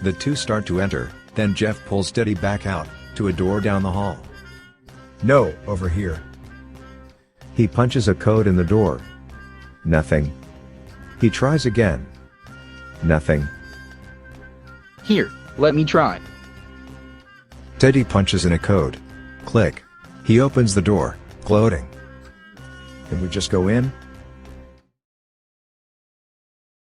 The two start to enter, then Jeff pulls Teddy back out, to a door down the hall. No, over here. He punches a code in the door. Nothing. He tries again. Nothing. Here, let me try. Teddy punches in a code. Click. He opens the door, gloating. Can we just go in?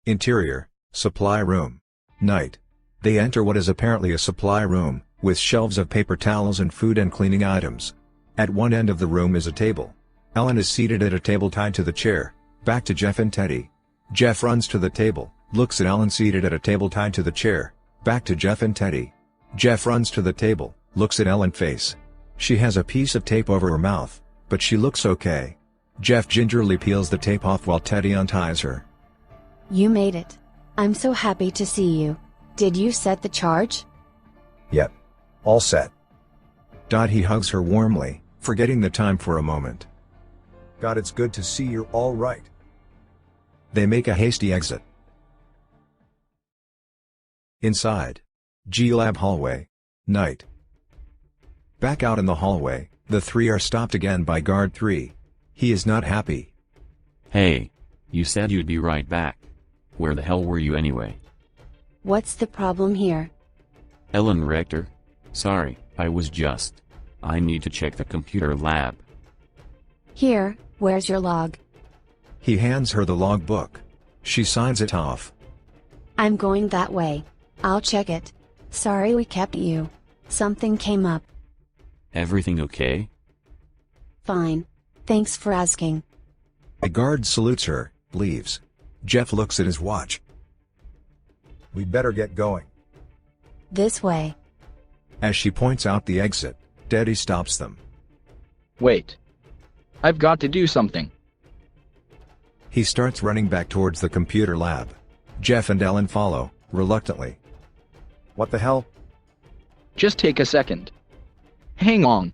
Interior, supply room. Night. They enter what is apparently a supply room, with shelves of paper towels and food and cleaning items. At one end of the room is a table. Ellen is seated at a table tied to the chair. Back to Jeff and Teddy. Jeff runs to the table, looks at Ellen seated at a table tied to the chair. Back to Jeff and Teddy. Jeff runs to the table, looks at Ellen's face. She has a piece of tape over her mouth, but she looks okay. Jeff gingerly peels the tape off while Teddy unties her. You made it. I'm so happy to see you. Did you set the charge? Yep. All set. He hugs her warmly, forgetting the time for a moment. God, it's good to see you're all right. They make a hasty exit. Inside. G-Lab hallway. Night. Back out in the hallway, the three are stopped again by guard 3. He is not happy. Hey, you said you'd be right back. Where the hell were you anyway? What's the problem here? Ellen Rector? Sorry, I need to check the computer lab. Here, where's your log? He hands her the logbook. She signs it off. I'm going that way. I'll check it. Sorry we kept you. Something came up. Everything okay? Fine. Thanks for asking. A guard salutes her, leaves. Jeff looks at his watch. We'd better get going. This way. As she points out the exit, Denit stops them. Wait. I've got to do something. He starts running back towards the computer lab. Jeff and Ellen follow, reluctantly. What the hell? Just take a second. Hang on.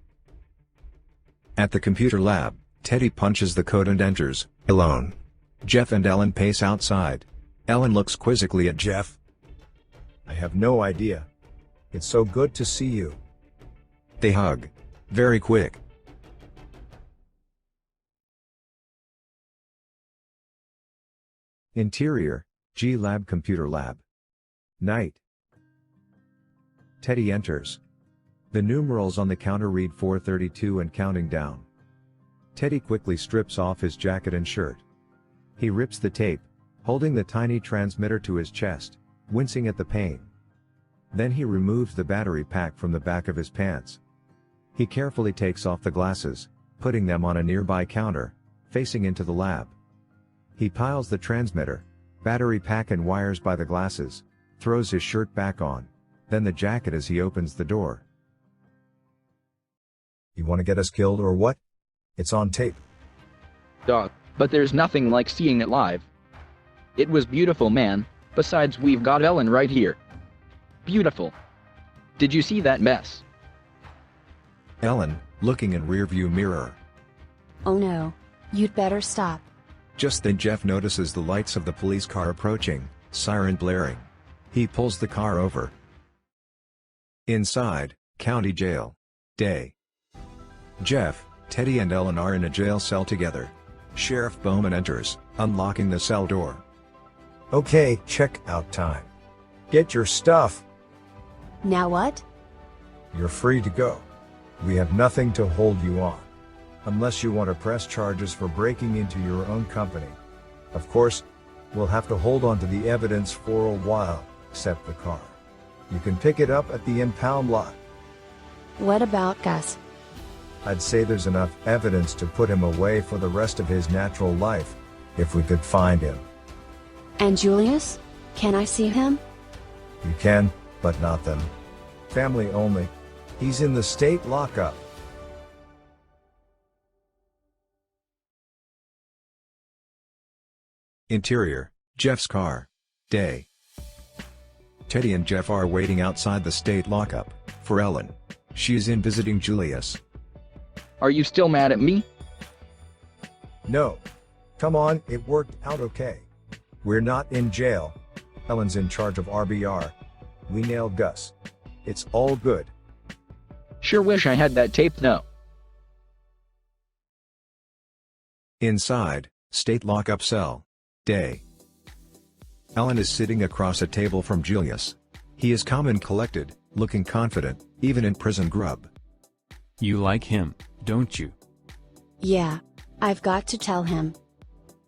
At the computer lab, Teddy punches the code and enters, alone. Jeff and Ellen pace outside. Ellen looks quizzically at Jeff. I have no idea. It's so good to see you. They hug. Very quick. Interior, G Lab Computer Lab. Night. Teddy enters. The numerals on the counter read 432 and counting down. Teddy quickly strips off his jacket and shirt. He rips the tape, holding the tiny transmitter to his chest, wincing at the pain. Then he removes the battery pack from the back of his pants. He carefully takes off the glasses, putting them on a nearby counter, facing into the lab. He piles the transmitter, battery pack and wires by the glasses, throws his shirt back on, then the jacket as he opens the door. You want to get us killed or what? It's on tape. Duh, but there's nothing like seeing it live. It was beautiful, man. Besides, we've got Ellen right here. Beautiful. Did you see that mess? Ellen, looking in rearview mirror. Oh no. You'd better stop. Just then Jeff notices the lights of the police car approaching, siren blaring. He pulls the car over. Inside, county jail. Day. Jeff, Teddy and Ellen are in a jail cell together. Sheriff Bowman enters, unlocking the cell door. Okay, check out time. Get your stuff. Now what? You're free to go. We have nothing to hold you on. Unless you want to press charges for breaking into your own company. Of course, we'll have to hold on to the evidence for a while, except the car. You can pick it up at the impound lot. What about Gus? I'd say there's enough evidence to put him away for the rest of his natural life, if we could find him. And Julius? Can I see him? You can, but not them. Family only. He's in the state lockup. Interior, Jeff's car. Day. Teddy and Jeff are waiting outside the state lockup, for Ellen. She is in visiting Julius. Are you still mad at me? No. Come on, it worked out okay. We're not in jail. Ellen's in charge of RBR. We nailed Gus. It's all good. Sure wish I had that tape now. Inside, state lockup cell. Day. Ellen is sitting across a table from Julius. He is calm and collected, looking confident, even in prison grub. You like him, don't you? Yeah. I've got to tell him.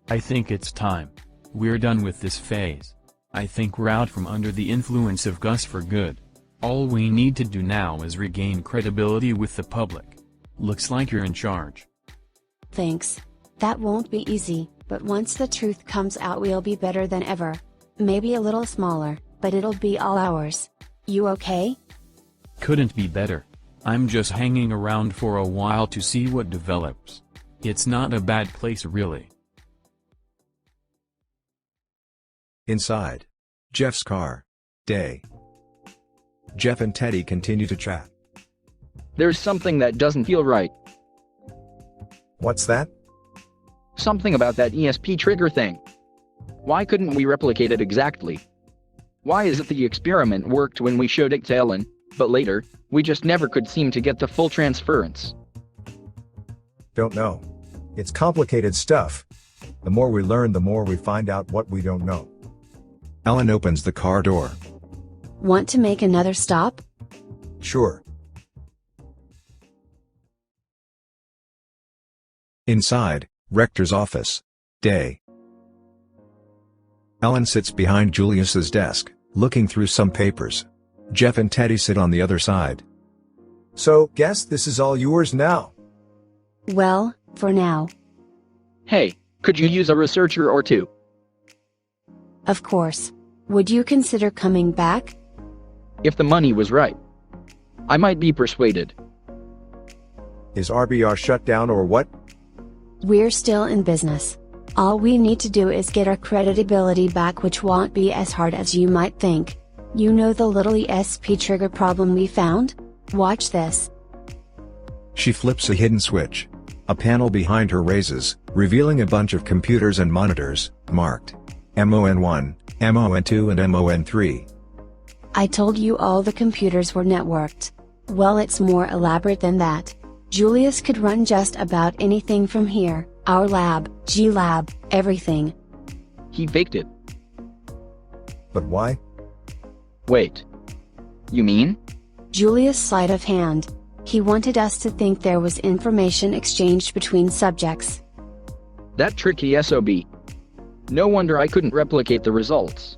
I think it's time. We're done with this phase. I think we're out from under the influence of Gus for good. All we need to do now is regain credibility with the public. Looks like you're in charge. Thanks. That won't be easy, but once the truth comes out we'll be better than ever. Maybe a little smaller, but it'll be all ours. You okay? Couldn't be better. I'm just hanging around for a while to see what develops. It's not a bad place really. Inside. Jeff's car. Day. Jeff and Teddy continue to chat. There's something that doesn't feel right. What's that? Something about that ESP trigger thing. Why couldn't we replicate it exactly? Why is it the experiment worked when we showed it to Ellen, But later, we just never could seem to get the full transference. Don't know. It's complicated stuff. The more we learn, the more we find out what we don't know. Ellen opens the car door. Want to make another stop? Sure. Inside, Rector's office. Day. Ellen sits behind Julius's desk, looking through some papers. Jeff and Teddy sit on the other side. So, guess this is all yours now. Well, for now. Hey, could you use a researcher or two? Of course. Would you consider coming back? If the money was right. I might be persuaded. Is RBR shut down or what? We're still in business. All we need to do is get our creditability back, which won't be as hard as you might think. You know the little ESP trigger problem we found? Watch this. She flips a hidden switch. A panel behind her raises, revealing a bunch of computers and monitors, marked MON1, MON2 and MON3. I told you all the computers were networked. Well, it's more elaborate than that. Julius could run just about anything from here, our lab, G-Lab, everything. He faked it. But why? Wait. You mean? Julius' sleight of hand. He wanted us to think there was information exchanged between subjects. That tricky SOB. No wonder I couldn't replicate the results.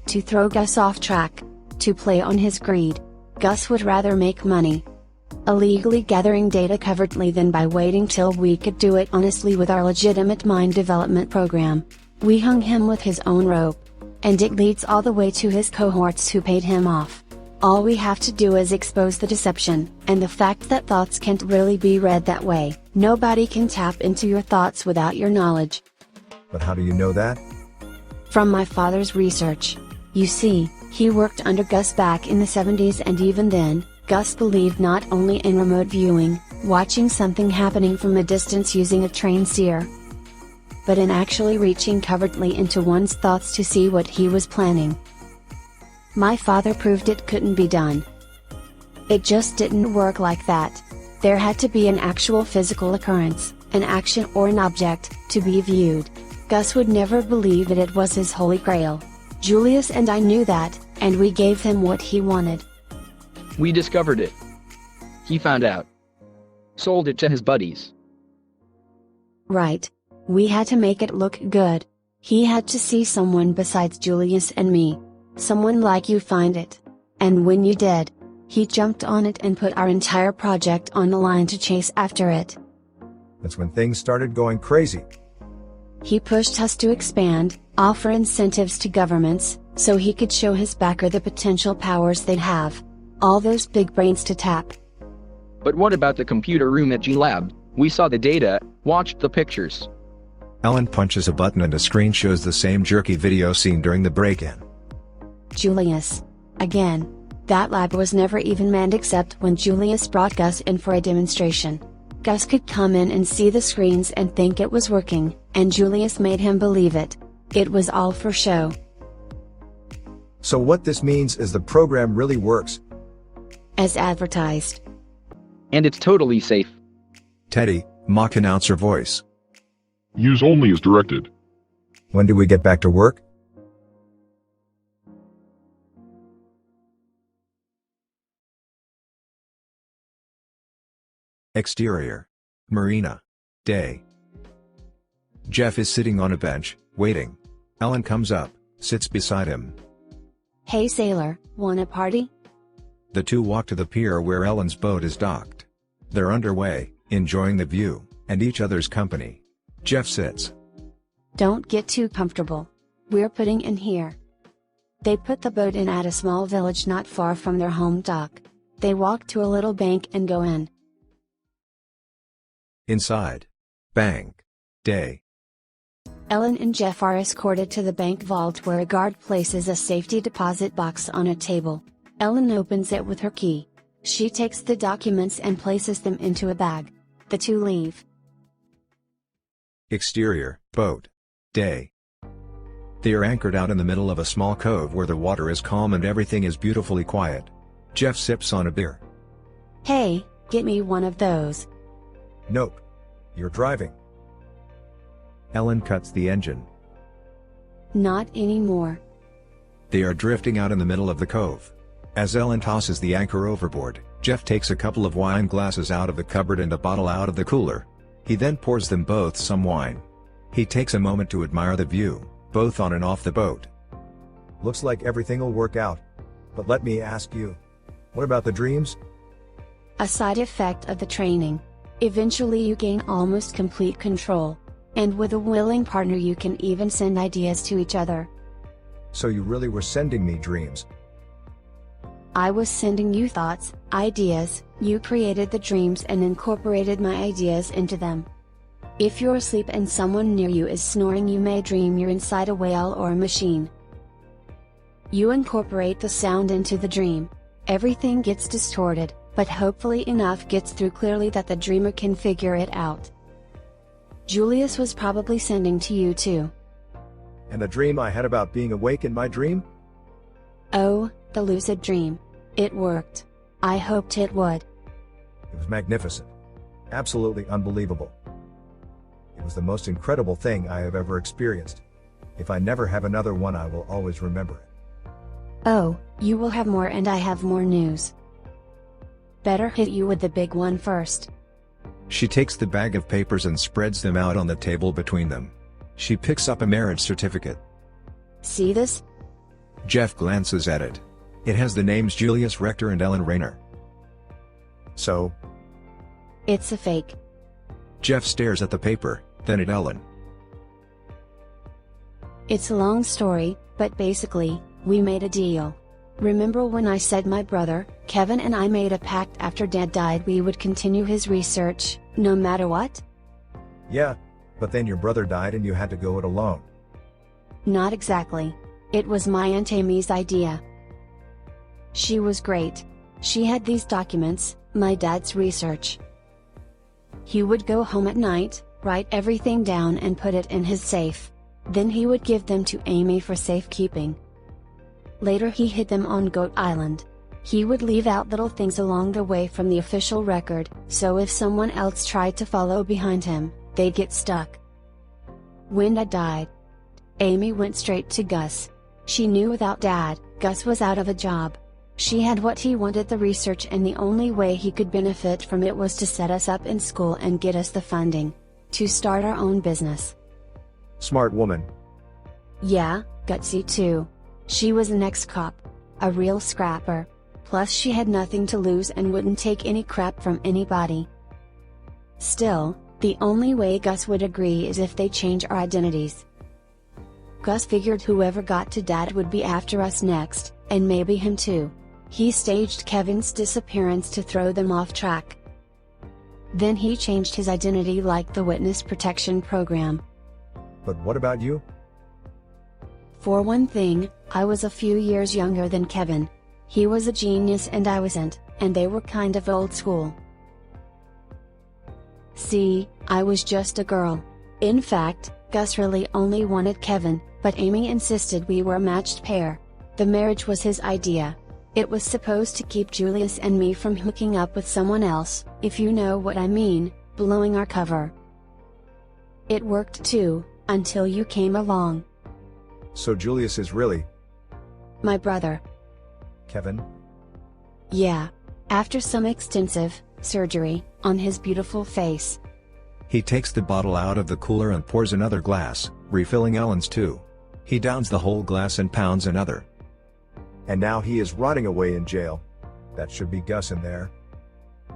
To throw Gus off track. To play on his greed. Gus would rather make money illegally gathering data covertly than by waiting till we could do it honestly with our legitimate mind development program. We hung him with his own rope. And it leads all the way to his cohorts who paid him off. All we have to do is expose the deception, and the fact that thoughts can't really be read that way. Nobody can tap into your thoughts without your knowledge. But how do you know that? From my father's research. You see, he worked under Gus back in the 70s, and even then, Gus believed not only in remote viewing, watching something happening from a distance using a trained seer, but in actually reaching covertly into one's thoughts to see what he was planning. My father proved it couldn't be done. It just didn't work like that. There had to be an actual physical occurrence, an action or an object, to be viewed. Gus would never believe that it was his holy grail. Julius and I knew that, and we gave him what he wanted. We discovered it. He found out. Sold it to his buddies. Right. We had to make it look good. He had to see someone besides Julius and me. Someone like you find it. And when you did, he jumped on it and put our entire project on the line to chase after it. That's when things started going crazy. He pushed us to expand, offer incentives to governments, so he could show his backer the potential powers they'd have. All those big brains to tap. But what about the computer room at G-Lab? We saw the data, watched the pictures. Ellen punches a button and a screen shows the same jerky video seen during the break-in. Julius. Again. That lab was never even manned except when Julius brought Gus in for a demonstration. Gus could come in and see the screens and think it was working, and Julius made him believe it. It was all for show. So what this means is the program really works. As advertised. And it's totally safe. Teddy, mock announcer voice. Use only as directed. When do we get back to work? Exterior. Marina. Day. Jeff is sitting on a bench, waiting. Ellen comes up, sits beside him. Hey sailor, wanna party? The two walk to the pier where Ellen's boat is docked. They're underway, enjoying the view, and each other's company. Jeff sits. Don't get too comfortable. We're putting in here. They put the boat in at a small village not far from their home dock. They walk to a little bank and go in. Inside. Bank. Day. Ellen and Jeff are escorted to the bank vault where a guard places a safety deposit box on a table. Ellen opens it with her key. She takes the documents and places them into a bag. The two leave. Exterior, boat. Day. They are anchored out in the middle of a small cove where the water is calm and everything is beautifully quiet. Jeff sips on a beer. Hey, get me one of those. Nope. You're driving. Ellen cuts the engine. Not anymore. They are drifting out in the middle of the cove. As Ellen tosses the anchor overboard, Jeff takes a couple of wine glasses out of the cupboard and a bottle out of the cooler. He then pours them both some wine. He takes a moment to admire the view, both on and off the boat. Looks like everything will work out. But let me ask you, what about the dreams? A side effect of the training. Eventually you gain almost complete control. And with a willing partner you can even send ideas to each other. So you really were sending me dreams? I was sending you thoughts, ideas, you created the dreams and incorporated my ideas into them. If you're asleep and someone near you is snoring, you may dream you're inside a whale or a machine. You incorporate the sound into the dream. Everything gets distorted, but hopefully enough gets through clearly that the dreamer can figure it out. Julius was probably sending to you too. And the dream I had about being awake in my dream? Oh, the lucid dream. It worked. I hoped it would. It was magnificent. Absolutely unbelievable. It was the most incredible thing I have ever experienced. If I never have another one, I will always remember it. Oh, you will have more, and I have more news. Better hit you with the big one first. She takes the bag of papers and spreads them out on the table between them. She picks up a marriage certificate. See this? Jeff glances at it. It has the names Julius Rector and Ellen Rayner. So? It's a fake. Jeff stares at the paper, then at Ellen. It's a long story, but basically, we made a deal. Remember when I said my brother, Kevin, and I made a pact after Dad died we would continue his research, no matter what? Yeah, but then your brother died and you had to go it alone. Not exactly. It was my Aunt Amy's idea. She was great. She had these documents, my dad's research. He would go home at night, write everything down and put it in his safe. Then he would give them to Amy for safekeeping. Later he hid them on Goat Island. He would leave out little things along the way from the official record, so if someone else tried to follow behind him, they'd get stuck. When Dad died, Amy went straight to Gus. She knew without Dad, Gus was out of a job. She had what he wanted, the research, and the only way he could benefit from it was to set us up in school and get us the funding to start our own business. Smart woman. Yeah, gutsy too. She was an ex-cop, a real scrapper. Plus she had nothing to lose and wouldn't take any crap from anybody. Still, the only way Gus would agree is if they change our identities. Gus figured whoever got to Dad would be after us next, and maybe him too. He staged Kevin's disappearance to throw them off track. Then he changed his identity like the witness protection program. But what about you? For one thing, I was a few years younger than Kevin. He was a genius and I wasn't, and they were kind of old school. See, I was just a girl. In fact, Gus really only wanted Kevin, but Amy insisted we were a matched pair. The marriage was his idea. It was supposed to keep Julius and me from hooking up with someone else, if you know what I mean, blowing our cover. It worked too, until you came along. So Julius is really my brother. Kevin? Yeah. After some extensive surgery on his beautiful face. He takes the bottle out of the cooler and pours another glass, refilling Ellen's too. He downs the whole glass and pounds another. And now he is rotting away in jail. That should be Gus in there.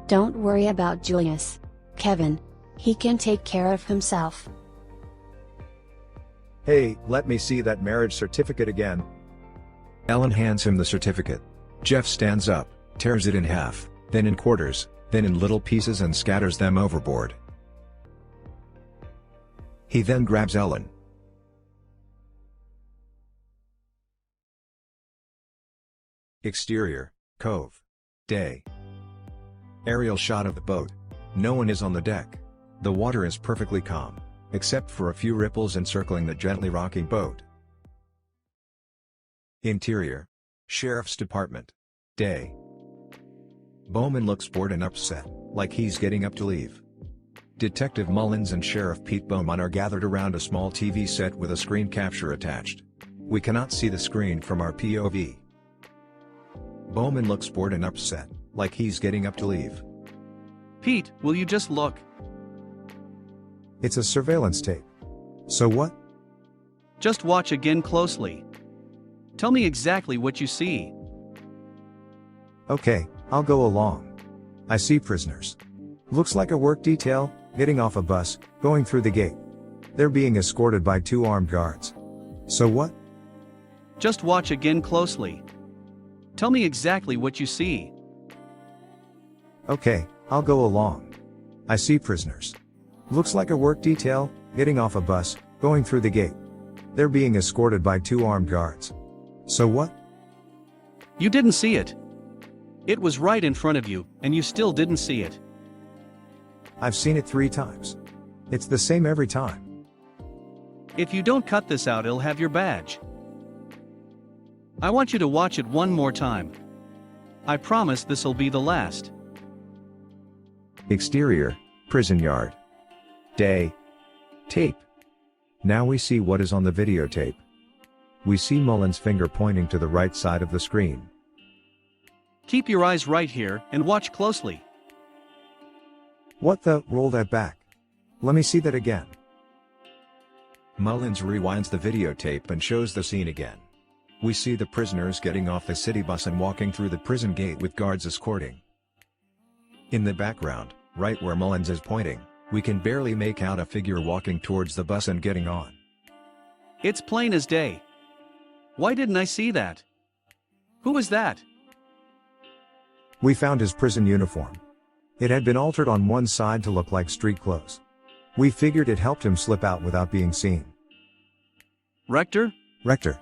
Don't worry about Julius. Kevin. He can take care of himself. Hey, let me see that marriage certificate again. Ellen hands him the certificate. Jeff stands up, tears it in half, then in quarters, then in little pieces and scatters them overboard. He then grabs Ellen. Exterior, Cove. Day. Aerial shot of the boat. No one is on the deck. The water is perfectly calm, except for a few ripples encircling the gently rocking boat. Interior. Sheriff's Department. Day. Bowman looks bored and upset, like he's getting up to leave. Detective Mullins and Sheriff Pete Bowman are gathered around a small TV set with a screen capture attached. We cannot see the screen from our POV. Bowman looks bored and upset, like he's getting up to leave. Pete, will you just look? It's a surveillance tape. So what? Just watch again closely. Tell me exactly what you see. Okay, I'll go along. I see prisoners. Looks like a work detail, getting off a bus, going through the gate. They're being escorted by 2 armed guards. So what? Just watch again closely. Tell me exactly what you see. Okay, I'll go along. I see prisoners. Looks like a work detail, getting off a bus, going through the gate. They're being escorted by 2 armed guards. So what? You didn't see it. It was right in front of you, and you still didn't see it. I've seen it 3 times. It's the same every time. If you don't cut this out, it'll have your badge. I want you to watch it one more time. I promise this'll be the last. Exterior, prison yard. Day. Tape. Now we see what is on the videotape. We see Mullins' finger pointing to the right side of the screen. Keep your eyes right here and watch closely. What the? Roll that back. Let me see that again. Mullins rewinds the videotape and shows the scene again. We see the prisoners getting off the city bus and walking through the prison gate with guards escorting. In the background, right where Mullins is pointing, we can barely make out a figure walking towards the bus and getting on. It's plain as day. Why didn't I see that? Who was that? We found his prison uniform. It had been altered on one side to look like street clothes. We figured it helped him slip out without being seen. Rector? Rector.